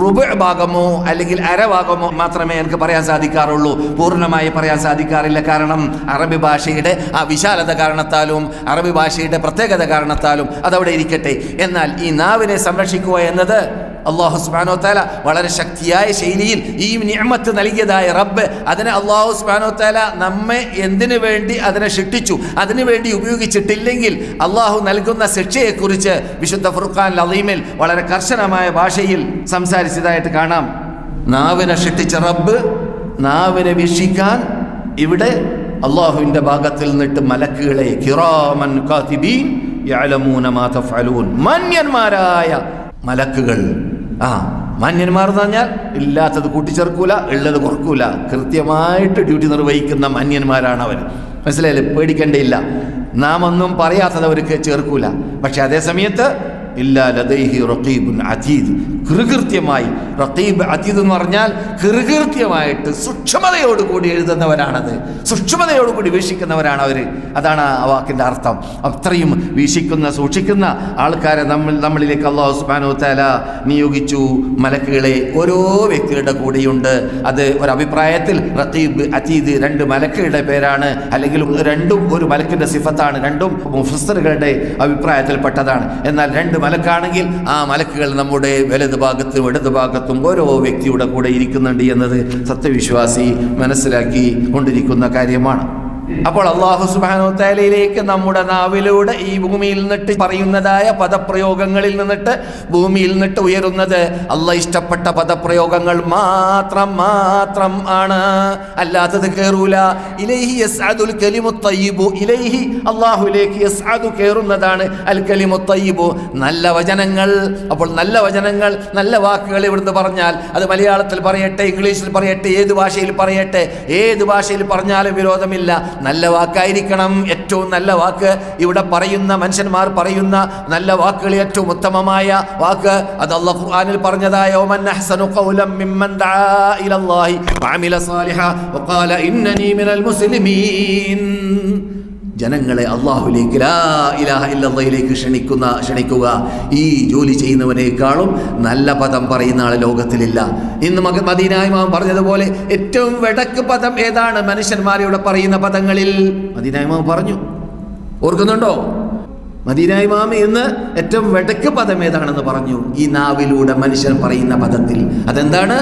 റുബ് ഭാഗമോ അല്ലെങ്കിൽ അരഭാഗമോ മാത്രമേ എനിക്ക് പറയാൻ സാധിക്കാറുള്ളൂ. പൂർണ്ണമായി പറയാൻ സാധിക്കാറില്ല. കാരണം അറബി ഭാഷയുടെ ആ വിശാലത കാരണത്താലും അറബി ഭാഷയുടെ പ്രത്യേകത കാരണത്താലും അതവിടെ ഇരിക്കട്ടെ. എന്നാൽ ഈ നാവിനെ സംരക്ഷിക്കുക എന്നത് അല്ലാഹു സുബ്ഹാനഹു വ തആല വളരെ ശക്തിയായ ശൈലിയിൽ ഈ നിഅമത്ത് നൽകിയതായ റബ്ബ് അതിനെ അല്ലാഹു സുബ്ഹാനഹു വ തആല നമ്മെ എന്തിനു വേണ്ടി അതിനെ സൃഷ്ടിച്ചു, അതിനു വേണ്ടി ഉപയോഗിച്ചിട്ടില്ലെങ്കിൽ അല്ലാഹു നൽകുന്ന ശിക്ഷയെക്കുറിച്ച് വിശുദ്ധ ഫുർഖാനിൽ അദീമിൽ വളരെ കർശനമായ ഭാഷയിൽ സംസാരിച്ചതായിട്ട് കാണാം. നാവിനെ സൃഷ്ടിച്ച റബ്ബ് നാവിനെ വീക്ഷിക്കാൻ ഇവിടെ അല്ലാഹുവിന്റെ ഭാഗത്തിൽ നിന്നിട്ട് മലക്കുകളെ കിറാമൻ കാതിബീൻ യഅലമൂന മാ തഫ്അലൂൻ, മാന്യന്മാരായ മലക്കുകൾ. മാന്യന്മാർ എന്ന് പറഞ്ഞാൽ ഇല്ലാത്തത് കൂട്ടിച്ചേർക്കൂല, ഉള്ളത് കുറക്കൂല, കൃത്യമായിട്ട് ഡ്യൂട്ടി നിർവഹിക്കുന്ന മാന്യന്മാരാണ് അവർ. മനസ്സിലായില്ലേ? പേടിക്കേണ്ടയില്ല. നാം ഒന്നും പറയാത്തത് അവർക്ക് ചേർക്കൂല. പക്ഷെ അതേ സമയത്ത് ഇല്ലാ ലദൈഹി റഖീബുൻ അതീദ്, കൃകൃത്യമായി. റഖീബ് അതീദ് എന്ന് പറഞ്ഞാൽ കൃകൃത്യമായിട്ട് സൂക്ഷ്മതയോടുകൂടി എഴുതുന്നവരാണത്, സൂക്ഷ്മതയോടുകൂടി വീക്ഷിക്കുന്നവരാണ് അവർ. അതാണ് ആ വാക്കിൻ്റെ അർത്ഥം. അത്രയും വീക്ഷിക്കുന്ന സൂക്ഷിക്കുന്ന ആൾക്കാരെ നമ്മളിലേക്ക് അല്ലാഹു സുബ്ഹാനഹു വ തആല നിയോഗിച്ചു. മലക്കുകളെ ഓരോ വ്യക്തികളുടെ കൂടെയുണ്ട്. അത് ഒരഭിപ്രായത്തിൽ റഖീബ് അതീദ് 2 മലക്കുകളുടെ പേരാണ്, അല്ലെങ്കിൽ രണ്ടും ഒരു മലക്കിന്റെ സിഫത്താണ്. രണ്ടും മുഫസ്സിറുകളുടെ അഭിപ്രായത്തിൽപ്പെട്ടതാണ്. എന്നാൽ 2 മലക്കാണെങ്കിൽ ആ മലക്കുകൾ നമ്മുടെ വലത് ഭാഗത്തും ഇടത് ഭാഗത്തും ഓരോ വ്യക്തിയുടെ കൂടെ ഇരിക്കുന്നുണ്ട് എന്നത് സത്യവിശ്വാസി മനസ്സിലാക്കി കൊണ്ടിരിക്കുന്ന കാര്യമാണ്. അപ്പോൾ അല്ലാഹു സുബ്ഹാനഹു വ തആലയിലേക്ക് നമ്മുടെ നാവിലൂടെ ഈ ഭൂമിയിൽ നിന്നിട്ട് പറയുന്നതായ പദപ്രയോഗങ്ങളിൽ നിന്നിട്ട് ഭൂമിയിൽ നിന്നിട്ട് ഉയരുന്നത് അല്ലാഹ് ഇഷ്ടപ്പെട്ട പദപ്രയോഗങ്ങൾ മാത്രം ആണ്, അല്ലാത്തത് കേറൂല. ഇലൈഹി യസ്അദുൽ കലിമുത് തയ്യിബു, ഇലൈഹി അല്ലാഹുവിലേക്ക് യസ്അദു കേറുന്നതാണ് അൽ കലിമുത് തയ്യിബു, നല്ല വചനങ്ങൾ. അപ്പോൾ നല്ല വചനങ്ങൾ, നല്ല വാക്കുകൾ ഇവിടുന്ന് പറഞ്ഞാൽ അത് മലയാളത്തിൽ പറയട്ടെ, ഇംഗ്ലീഷിൽ പറയട്ടെ, ഏത് ഭാഷയിൽ പറയട്ടെ, ഏത് ഭാഷയിൽ പറഞ്ഞാലും വിരോധമില്ല. നല്ല വാക്കായിരിക്കണം ഏറ്റവും നല്ല വാക്ക്. ഇവിടെ പറയുന്ന മനുഷ്യന്മാർ പറയുന്ന നല്ല വാക്കുകൾ ഏറ്റവും ഉത്തമമായ വാക്ക് അത് അല്ലാഹു ഖുർആനിൽ പറഞ്ഞതായ വമൻ അഹ്സനു ഖൗലൻ മിമ്മൻ ദആ ഇലല്ലാഹി വഅമില സാലിഹാ വഖാല ഇന്നനി മിനൽ മുസ്ലിമീൻ. ജനങ്ങളെ അല്ലാഹുവിലേക്ക് ലാ ഇലാഹ ഇല്ലല്ലാഹിലേക്ക് ക്ഷണിക്കുക. ഈ ജോലി ചെയ്യുന്നവനേക്കാളും നല്ല പദം പറയുന്ന ആൾ ലോകത്തിലില്ല. ഇന്ന് മദീന ഇമാം പറഞ്ഞതുപോലെ ഏറ്റവും വെടക്ക് പദം ഏതാണ്? മനുഷ്യന്മാരിവിടെ പറയുന്ന പദങ്ങളിൽ മദീന ഇമാം പറഞ്ഞു, ഓർക്കുന്നുണ്ടോ? മദീന ഇമാം ഇന്ന് ഏറ്റവും വെടക്ക് പദം ഏതാണെന്ന് പറഞ്ഞു. ഈ നാവിലൂടെ മനുഷ്യൻ പറയുന്ന പദത്തിൽ അതെന്താണ്?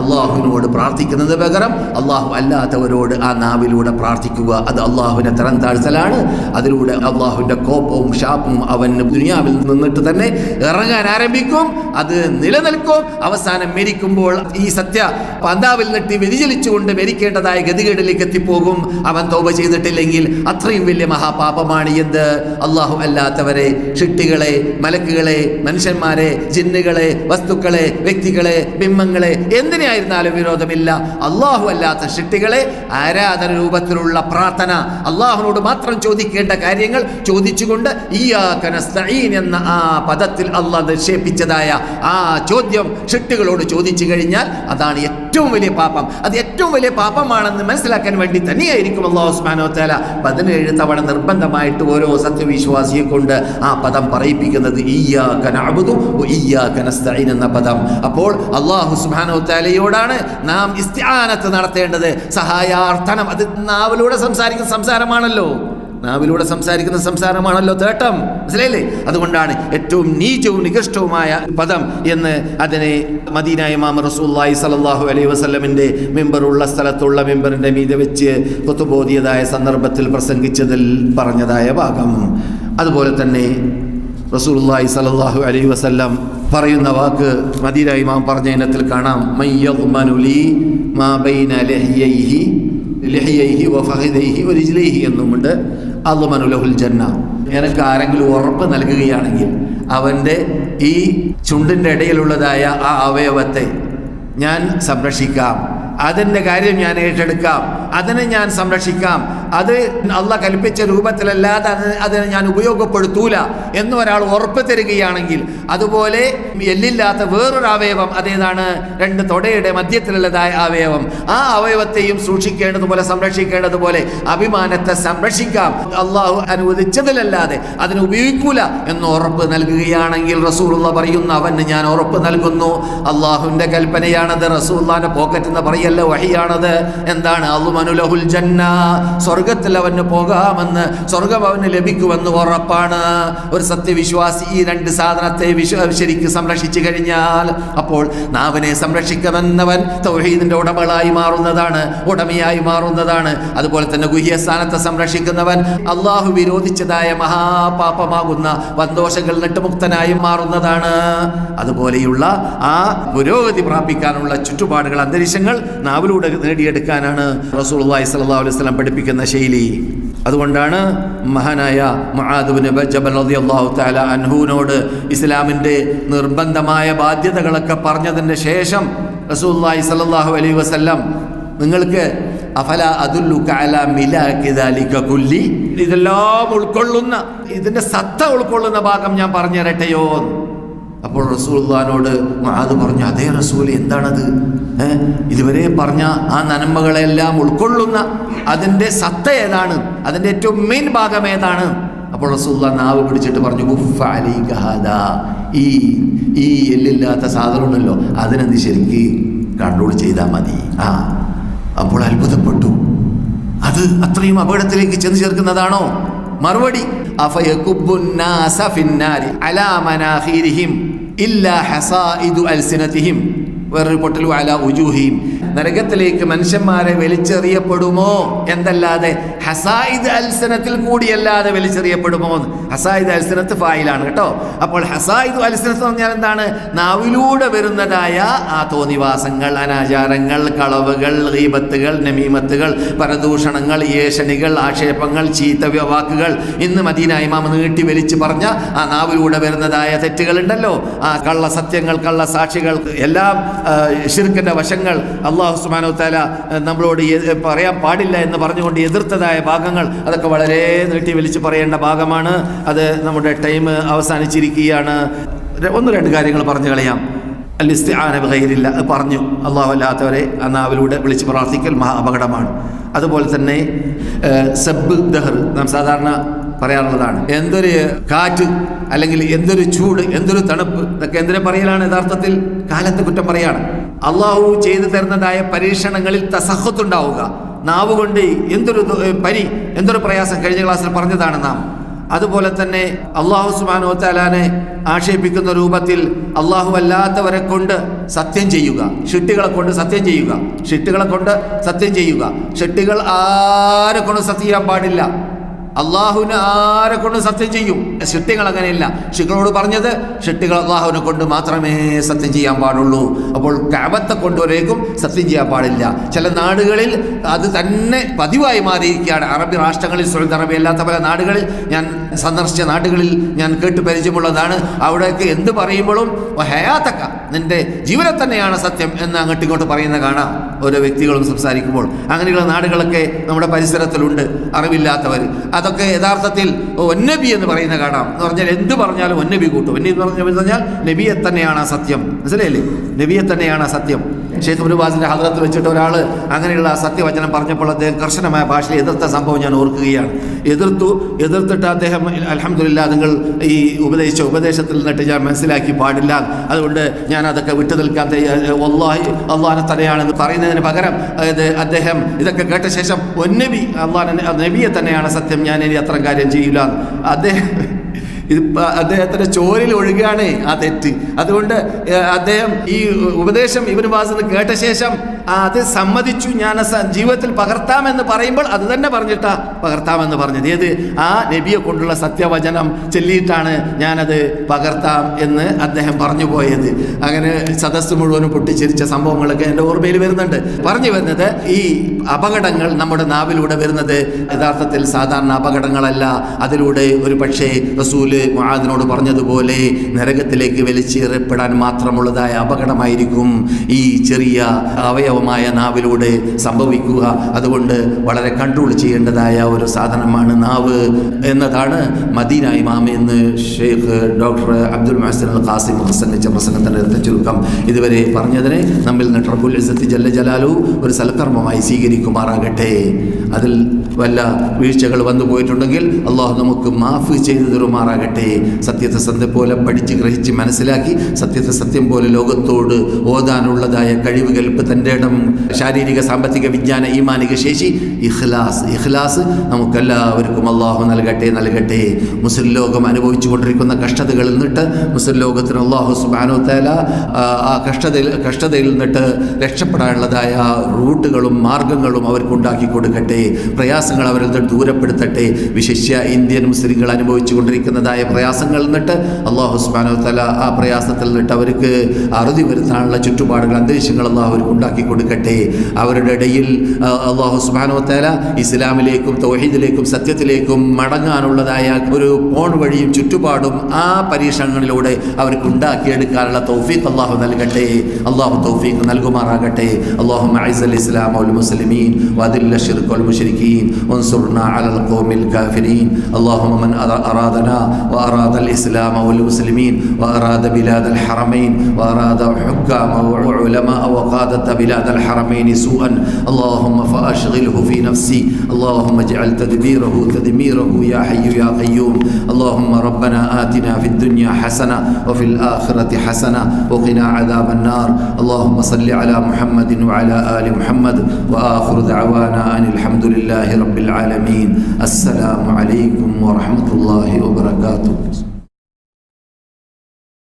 അള്ളാഹുവിനോട് പ്രാർത്ഥിക്കുന്നത് പകരം അള്ളാഹു അല്ലാത്തവരോട് ആ നാവിലൂടെ പ്രാർത്ഥിക്കുക. അത് അള്ളാഹുവിനെ തരം താഴ്ത്തലാണ്. അതിലൂടെ അള്ളാഹുവിൻ്റെ കോപവും ശാപവും അവന് ദുനിയാവിൽ നിന്നിട്ട് തന്നെ ഇറങ്ങാൻ ആരംഭിക്കും. അത് നിലനിൽക്കും. അവസാനം മരിക്കുമ്പോൾ ഈ സത്യ പന്താവിൽ നിന്നിട്ട് വ്യതിചലിച്ചുകൊണ്ട് മരിക്കേണ്ടതായ ഗതികേടിലേക്ക് എത്തിപ്പോകും. അവൻ തൗബ ചെയ്തിട്ടില്ലെങ്കിൽ അത്രയും വലിയ മഹാപാപമാണ് എന്ത്? അള്ളാഹു അല്ലാത്തവരെ, ഷിട്ടികളെ, മലക്കുകളെ, മനുഷ്യന്മാരെ, ജിന്നുകളെ, വസ്തുക്കളെ, വ്യക്തികളെ, ബിംബങ്ങളെ, എന്തിനായിരുന്നാലും വിരോധമില്ല. അള്ളാഹു അല്ലാത്ത ഷിട്ടികളെ ആരാധന രൂപത്തിലുള്ള പ്രാർത്ഥന, അള്ളാഹുവിനോട് മാത്രം ചോദിക്കേണ്ട കാര്യങ്ങൾ ചോദിച്ചുകൊണ്ട് ഇയ്യാക നസ്തഈൻ എന്ന ആ പദത്തിൽ അള്ളാഹ് നിക്ഷേപിച്ചതായ ആ ചോദ്യം ഷിട്ടികളോട് ചോദിച്ചു കഴിഞ്ഞാൽ അതാണ് ഏറ്റവും വലിയ പാപം. അത് ഏറ്റവും വലിയ പാപമാണെന്ന് മനസ്സിലാക്കാൻ വേണ്ടി തന്നെയായിരിക്കും അല്ലാഹു സുബ്ഹാനഹു വ തആല 17 തവണ നിർബന്ധമായിട്ട് ഓരോ സത്യവിശ്വാസിയെ കൊണ്ട് ആ പദം പറയിപ്പിക്കുന്നത്. ഇയ്യാക നഅ്ബുദു വ ഇയ്യാക നസ്തഈൻ എന്ന പദം. അപ്പോൾ അല്ലാഹു സുബ്ഹാനഹു വ തആലയോടാണ് നാം ഇസ്തിആനത്ത് നടത്തേണ്ടത്, സഹായാർത്ഥനം. അത് നാവിലൂടെ സംസാരിക്കുന്ന സംസാരമാണല്ലോ, നാവിലൂടെ സംസാരിക്കുന്ന സംസാരമാണല്ലോ തേട്ടം, മനസ്സിലായില്ലേ? അതുകൊണ്ടാണ് ഏറ്റവും നീചവും നികൃഷ്ടവുമായ പദം എന്ന് അതിനെ മദീന ഇമാം റസൂലുള്ളാഹി സ്വല്ലല്ലാഹു അലൈഹി വസല്ലമിന്റെ മിമ്പറുള്ള സ്ഥലത്തുള്ള മിമ്പറിന്റെ മീതെ വെച്ച് ഖുതുബോദിയതായ സന്ദർഭത്തിൽ പ്രസംഗിച്ചതിൽ പറഞ്ഞതായ ഭാഗം. അതുപോലെ തന്നെ റസൂലുള്ളാഹി സ്വല്ലല്ലാഹു അലൈഹി വസല്ലം പറയുന്ന വാക്ക് മദീന ഇമാം പറഞ്ഞ ഇനത്തിൽ കാണാം. മയ്യദ്മനു ലീ മാ ബൈന ലഹിയൈഹി വഫഖിദൈഹി വരിജ്ലൈഹി എന്നുമുണ്ട്. അദ്മനു ലഹുൽ ജന്ന. എനിക്ക് ആരെങ്കിലും ഉറപ്പ് നൽകുകയാണെങ്കിൽ അവൻ്റെ ഈ ചുണ്ടിൻ്റെ ഇടയിലുള്ളതായ ആ അവയവത്തെ ഞാൻ സംരക്ഷിക്കാം, അതിൻ്റെ കാര്യം ഞാൻ ഏറ്റെടുക്കാം, അതിനെ ഞാൻ സംരക്ഷിക്കാം, അത് അള്ളാഹ് കൽപ്പിച്ച രൂപത്തിലല്ലാതെ അതിനെ ഞാൻ ഉപയോഗപ്പെടുത്തൂല എന്ന് ഒരാൾ ഉറപ്പ് തരികയാണെങ്കിൽ, അതുപോലെ എല്ലില്ലാത്ത വേറൊരു അവയവം, അതേതാണ്? 2 തൊടയുടെ മധ്യത്തിലുള്ളതായ അവയവം, ആ അവയവത്തെയും സൂക്ഷിക്കേണ്ടതുപോലെ സംരക്ഷിക്കേണ്ടതുപോലെ അഭിമാനത്തെ സംരക്ഷിക്കാം, അള്ളാഹു അനുവദിച്ചതിലല്ലാതെ അതിനെ ഉപയോഗിക്കൂല എന്ന് ഉറപ്പ് നൽകുകയാണെങ്കിൽ റസൂലുള്ളാഹി പറയുന്നു, അവന് ഞാൻ ഉറപ്പ് നൽകുന്നു. അള്ളാഹുവിൻ്റെ കൽപ്പനയാണത്, റസൂലുള്ളാഹിന്റെ പോക്കറ്റ് എന്ന് പറയല്ല, വഹിയാണത്. എന്താണ്? അദ്മനു ലഹുൽ ജന്ന, സ്വർഗത്തിൽ അവന് പോകാമെന്ന്, സ്വർഗം അവന് ലഭിക്കുമെന്ന് ഉറപ്പാണ്. ഒരു സത്യവിശ്വാസി ഈ 2 സാധനത്തെ ശരിക്ക് സംരക്ഷിച്ചു കഴിഞ്ഞാൽ അപ്പോൾ നാവിനെ സംരക്ഷിക്കുമെന്നവൻ തൗഹീദിന്റെ ഉടമയായി മാറുന്നതാണ്. അതുപോലെ തന്നെ ഗുഹ്യസ്ഥാനത്തെ സംരക്ഷിക്കുന്നവൻ അള്ളാഹു വിരോധിച്ചതായ മഹാപാപമാകുന്ന വൻദോഷങ്ങളിൽ നിട്ട് മുക്തനായി മാറുന്നതാണ്. അതുപോലെയുള്ള ആ പുരോഗതി പ്രാപിക്കാനുള്ള ചുറ്റുപാടുകൾ, അന്തരീക്ഷങ്ങൾ നാവിലൂടെ നേടിയെടുക്കാനാണ് റസൂലുള്ളാഹി സ്വല്ലല്ലാഹു അലൈഹി വസല്ലം പഠിപ്പിക്കുന്ന ശൈലി. അതുകൊണ്ടാണ് മഹാനായ മുആദ് ഇബ്നു ജബൽ റളിയല്ലാഹു തആല അൻഹുവിനോട് ഇസ്ലാമിൻ്റെ നിർബന്ധമായ ബാധ്യതകളൊക്കെ പറഞ്ഞതിന് ശേഷം റസൂലുള്ളാഹി സ്വല്ലല്ലാഹു അലൈഹി വസല്ലം നിങ്ങൾക്ക് അഫല അദുല്ലുക അലാ മിലാകി ദാലിക കുല്ലി, ഇതെല്ലാം ഉൾക്കൊള്ളുന്ന, ഇതിൻ്റെ സത്ത ഉൾക്കൊള്ളുന്ന ഭാഗം ഞാൻ പറഞ്ഞു തരട്ടെയോ? അപ്പോൾ റസൂലുള്ളാഹിനോട് മുആദ് പറഞ്ഞു, അതേ റസൂലേ, എന്താണത്? ഇതുവരെ പറഞ്ഞ ആ നന്മകളെല്ലാം ഉൾക്കൊള്ളുന്ന അതിൻ്റെ സത്ത ഏതാണ്? അതിൻ്റെ ഏറ്റവും മെയിൻ ഭാഗം ഏതാണ്? അപ്പോൾ റസൂലുള്ളാഹി നാവ് പിടിച്ചിട്ട് പറഞ്ഞു, കുഫ അലൈക ഹാദാ, ഈ എല്ലില്ലാത്ത സാധനമുണ്ടല്ലോ അതിനെന്ത് ശരിക്ക് കൺട്രോൾ ചെയ്താൽ മതി. അപ്പോൾ അത്ഭുതപ്പെട്ടു. അത് അത്രയും അപകടത്തിലേക്ക് ചെന്ന് ചേർക്കുന്നതാണോ? മറുപടി, അഫയകുബ്ബുന്നാസ ഫിന്നാരി അലാ മനാഖീരിഹിം ഇല്ലാ ഹസായിദു അൽസിനതിഹിം. വേറൊരു പൊട്ടൽ അലാ ഉജൂഹിം, നരകത്തിലേക്ക് മനുഷ്യന്മാരെ വലിച്ചെറിയപ്പെടുമോ എന്തല്ലാതെ ഹസായിദ് അൽസനത്തിൽ കൂടിയല്ലാതെ വലിച്ചെറിയപ്പെടുമോ. ഹസായിദ് അൽസനത്ത് ഫായിലാണ് കേട്ടോ. അപ്പോൾ ഹസായിദ് അൽസനത്ത് പറഞ്ഞാൽ എന്താണ്? നാവിലൂടെ വരുന്നതായ ആ തോന്നിവാസങ്ങൾ, അനാചാരങ്ങൾ, കളവുകൾ, ഗീബത്തുകൾ, നമീമത്തുകൾ, പരദൂഷണങ്ങൾ, ഏഷണികൾ, ആക്ഷേപങ്ങൾ, ചീത്ത വാക്കുകൾ, ഇന്ന് മദീന ഇമാം നീട്ടി വലിച്ചു പറഞ്ഞ ആ നാവിലൂടെ വരുന്നതായ തെറ്റുകളുണ്ടല്ലോ, ആ കള്ള സത്യങ്ങൾ, കള്ള സാക്ഷികൾ, എല്ലാം ശിർക്കിന്റെ വശങ്ങൾ, അല്ലാഹു സുബ്ഹാനഹു വ തആല നമ്മളോട് പറയാൻ പാടില്ല എന്ന് പറഞ്ഞുകൊണ്ട് എതിർത്തതായ ഭാഗങ്ങൾ, അതൊക്കെ വളരെ നീട്ടി വലിച്ചു പറയേണ്ട ഭാഗമാണ്. അത് നമ്മുടെ ടൈം അവസാനിച്ചിരിക്കുകയാണ്. ഒന്ന് രണ്ട് കാര്യങ്ങൾ പറഞ്ഞു കളയാം. അൽ-ഇസ്തിആന ബിഗൈരില്ല പറഞ്ഞു, അല്ലാഹു അല്ലാത്തവരെ ആ നാവിലൂടെ വിളിച്ച് പ്രാർത്ഥിക്കൽ മഹാ അപകടമാണ്. അതുപോലെ തന്നെ സബ്ബ് ദഹർ നാം സാധാരണ പറയാറുള്ളതാണ്. എന്തൊരു കാറ്റ്, അല്ലെങ്കിൽ എന്തൊരു ചൂട്, എന്തൊരു തണുപ്പ്, ഇതൊക്കെ എന്തിനെ പറയലാണ്? യഥാർത്ഥത്തിൽ കാലത്തെ കുറ്റം പറയാണ്. അള്ളാഹു ചെയ്തു തരുന്നതായ പരീക്ഷണങ്ങളിൽ തസഹത്തുണ്ടാവുക, നാവ് കൊണ്ട് എന്തൊരു എന്തൊരു പ്രയാസം കഴിഞ്ഞ ക്ലാസ്സിൽ പറഞ്ഞതാണ് നാം. അതുപോലെ തന്നെ അള്ളാഹു സുബ്ഹാനഹു വ തആലാനെ ആക്ഷേപിക്കുന്ന രൂപത്തിൽ അള്ളാഹു അല്ലാത്തവരെ കൊണ്ട് സത്യം ചെയ്യുക, ഷിട്ടുകളെ കൊണ്ട് സത്യം ചെയ്യുക, ഷിട്ടുകളെ കൊണ്ട് സത്യം ചെയ്യുക. ഷിട്ടുകൾ ആരെ കൊണ്ട് സത്യം ചെയ്യാൻ പാടില്ല. അള്ളാഹുവിന് ആരെ കൊണ്ട് സത്യം ചെയ്യും? ഷിട്ടികൾ അങ്ങനെയില്ല. ഷിട്ടികളോട് പറഞ്ഞത് ഷിട്ടികൾ അള്ളാഹുവിനെ കൊണ്ട് മാത്രമേ സത്യം ചെയ്യാൻ പാടുള്ളൂ. അപ്പോൾ കഅബത്തെ കൊണ്ടുവരേക്കും സത്യം ചെയ്യാൻ പാടില്ല. ചില നാടുകളിൽ അത് തന്നെ പതിവായി മാറിയിരിക്കുകയാണ്. അറബി രാഷ്ട്രങ്ങളിൽ, സൗദി അറേബ്യ അല്ലാത്ത പല നാടുകളിൽ, ഞാൻ സന്ദർശിച്ച നാടുകളിൽ ഞാൻ കേട്ട് പരിചയമുള്ളതാണ്. അവിടെയൊക്കെ എന്ത് പറയുമ്പോഴും ഹയാത്തക്ക, നിന്റെ ജീവനെ തന്നെയാണ് സത്യം എന്ന് അങ്ങോട്ടും ഇങ്ങോട്ട് പറയുന്ന കാണാം ഓരോ വ്യക്തികളും സംസാരിക്കുമ്പോൾ. അങ്ങനെയുള്ള നാടുകളൊക്കെ നമ്മുടെ പരിസരത്തിലുണ്ട്, അറിവില്ലാത്തവർ. അതൊക്കെ യഥാർത്ഥത്തിൽ ഒന്നബി എന്ന് പറയുന്ന കാണാം. എന്ന് പറഞ്ഞാൽ എന്ത് പറഞ്ഞാലും ഒന്നബി കൂട്ടും. ഒന്നബി എന്ന് പറഞ്ഞാൽ നബിയെ തന്നെയാണ് സത്യം. മനസ്സിലായില്ലേ? നബിയെ തന്നെയാണ് സത്യം. ഷെയ്ഖ് ഇബ്നു ബാസിന്റെ ഹദ്റത്തിൽ വെച്ചിട്ട് ഒരാൾ അങ്ങനെയുള്ള സത്യവചനം പറഞ്ഞപ്പോൾ അദ്ദേഹം കർശനമായ ഭാഷയിൽ എതിർത്ത സംഭവം ഞാൻ ഓർക്കുകയാണ്. എതിർത്തിട്ട് അദ്ദേഹം അൽഹംദുലില്ലാ, നിങ്ങൾ ഈ ഉപദേശിച്ച ഉപദേശത്തിൽ നിന്നിട്ട് ഞാൻ മനസ്സിലാക്കി പാടില്ല, അതുകൊണ്ട് ഞാൻ അതൊക്കെ വിട്ടു നിൽക്കാൻ വല്ലാഹി അള്ളാഹനെ തന്നെയാണെന്ന് പറയുന്നതിന് പകരം അദ്ദേഹം ഇതൊക്കെ കേട്ട ശേഷം ഒന്നബി, അള്ളാഹ് നബിയെ തന്നെയാണ് സത്യം, ഞാൻ ഇനി അത്തരം കാര്യം ചെയ്യില്ല. അദ്ദേഹത്തിന്റെ ചോരിൽ ഒഴുകുകയാണ് ആ തെറ്റ്. അതുകൊണ്ട് അദ്ദേഹം ഈ ഉപദേശം ഇബ്നു ബാസ് കേട്ട ശേഷം അത് സമ്മതിച്ചു, ഞാൻ ജീവിതത്തിൽ പകർത്താമെന്ന് പറയുമ്പോൾ അത് തന്നെ പറഞ്ഞിട്ടാ പകർത്താമെന്ന് പറഞ്ഞത്. ഏത്? ആ നബിയെ കൊണ്ടുള്ള സത്യവചനം ചൊല്ലിയിട്ടാണ് ഞാനത് പകർത്താം എന്ന് അദ്ദേഹം പറഞ്ഞു പോയത്. അങ്ങനെ സദസ്സ് മുഴുവനും പൊട്ടിച്ചിരിച്ച സംഭവങ്ങളൊക്കെ എൻ്റെ ഓർമ്മയിൽ വരുന്നുണ്ട്. പറഞ്ഞു വരുന്നത്, ഈ അപകടങ്ങൾ നമ്മുടെ നാവിലൂടെ വരുന്നത് യഥാർത്ഥത്തിൽ സാധാരണ അപകടങ്ങളല്ല. അതിലൂടെ ഒരു പക്ഷേ റസൂല് മുആദിനോട് പറഞ്ഞതുപോലെ നരകത്തിലേക്ക് വലിച്ചെറിയപ്പെടാൻ മാത്രമുള്ളതായ അപകടമായിരിക്കും ഈ ചെറിയ അവയവമായ നാവിലൂടെ സംഭവിക്കുക. അതുകൊണ്ട് വളരെ കൺട്രോൾ ചെയ്യേണ്ടതായ ഒരു സാധനമാണ് നാവ് എന്നതാണ് മദീന ഇമാം എന്ന് ഷെയ്ഖ് ഡോക്ടർ അബ്ദുൽ മുഹ്സിൻ അൽ ഖാസിം പ്രസംഗിച്ച പ്രസംഗത്തിൻ്റെ ചുരുക്കം ഇതുവരെ പറഞ്ഞതിനെ നമ്മിൽ നിന്ന് റബ്ബുൽ ഇസ്സത്തി ജല്ല ജലാലു ഒരു സൽക്കർമ്മമായി സ്വീകരിക്കുമാറാകട്ടെ. അതിൽ വല്ല വീഴ്ചകൾ വന്നു പോയിട്ടുണ്ടെങ്കിൽ അള്ളാഹു നമുക്ക് മാഫ് ചെയ്തു തരുമാറാകട്ടെ. സത്യത്തെ സത്യം പോലെ പഠിച്ച് ഗ്രഹിച്ച് മനസ്സിലാക്കി സത്യത്തെ സത്യം പോലെ ലോകത്തോട് ഓതാനുള്ളതായ കഴിവുകൾ, തൻ്റെ ഇടം, ശാരീരിക സാമ്പത്തിക വിജ്ഞാന ഈമാനിക ശേഷി, ഇഖ്ലാസ് നമുക്കെല്ലാവർക്കും അള്ളാഹു നൽകട്ടെ. മുസ്ലിം ലോകം അനുഭവിച്ചു കൊണ്ടിരിക്കുന്ന കഷ്ടതകളിൽ നിന്നിട്ട് മുസ്ലിം ലോകത്തിന് അള്ളാഹു സുബ്ഹാനഹു വ തആല ആ കഷ്ടതയിൽ നിന്നിട്ട് രക്ഷപ്പെടാനുള്ളതായ റൂട്ടുകളും മാർഗങ്ങളും അവർക്ക് ഉണ്ടാക്കി കൊടുക്കട്ടെ. പ്രയാസങ്ങൾ അവരിൽ നിന്ന് ദൂരപ്പെടുത്തട്ടെ. വിശിഷ്യ ഇന്ത്യൻ മുസ്ലിങ്ങൾ അനുഭവിച്ചു കൊണ്ടിരിക്കുന്നതായ പ്രയാസങ്ങളിൽ നിന്നിട്ട് അള്ളാഹു സുബ്ഹാനഹു വ തആല ആ പ്രയാസത്തിൽ നിന്നിട്ട് അവർക്ക് അറുതി വരുത്താനുള്ള ചുറ്റുപാടുകൾ, അന്തരീക്ഷങ്ങൾ അള്ളാഹു അവർക്ക് ഉണ്ടാക്കി കൊടുക്കട്ടെ. അവരുടെ ഇടയിൽ അള്ളാഹു സുബ്ഹാനഹു വ തആല ഇസ്ലാമിലേക്കും തൗഹീദിലേക്കും സത്യത്തിലേക്കും മടങ്ങാനുള്ളതായ ഒരു പോൺ വഴിയും ചുറ്റുപാടും ആ പരീക്ഷണങ്ങളിലൂടെ അവർക്ക് ഉണ്ടാക്കിയെടുക്കാനുള്ള തൗഫീഖ് അള്ളാഹു നൽകട്ടെ. അള്ളാഹു തൗഫീഖ് നൽകുമാറാകട്ടെ. അല്ലാഹുമ്മ അഇസ്സൽ ഇസ്ലാമ വൽ മുസ്ലിമീൻ വഅദില്ല ശിർക വൽ മുശ്രികീൻ വൻസുർനാ അലൽ ഖൗമിൽ കാഫിരീൻ. അല്ലാഹുമ്മ മൻ അറാദനാ വഅറാദ അൽ ഇസ്ലാമ വൽ മുസ്ലിമീൻ വഅറാദ ബിലാദ അൽ ഹറമൈൻ വഅറാദ ഹുക്കാമ വഉലമാ വഖാദത ബിലാദ അൽ ഹറമൈൻ സൂഅൻ اللهم فأشغله في نفسي اللهم اجعل تدميره يا حي يا قيوم. اللهم ربنا آتنا في الدنيا حسنة وفي الآخرة حسنة وقنا عذاب النار. اللهم صل على محمد وعلى آل محمد وآخر دعوانا أن الحمد لله رب العالمين. السلام عليكم ورحمة الله وبركاته.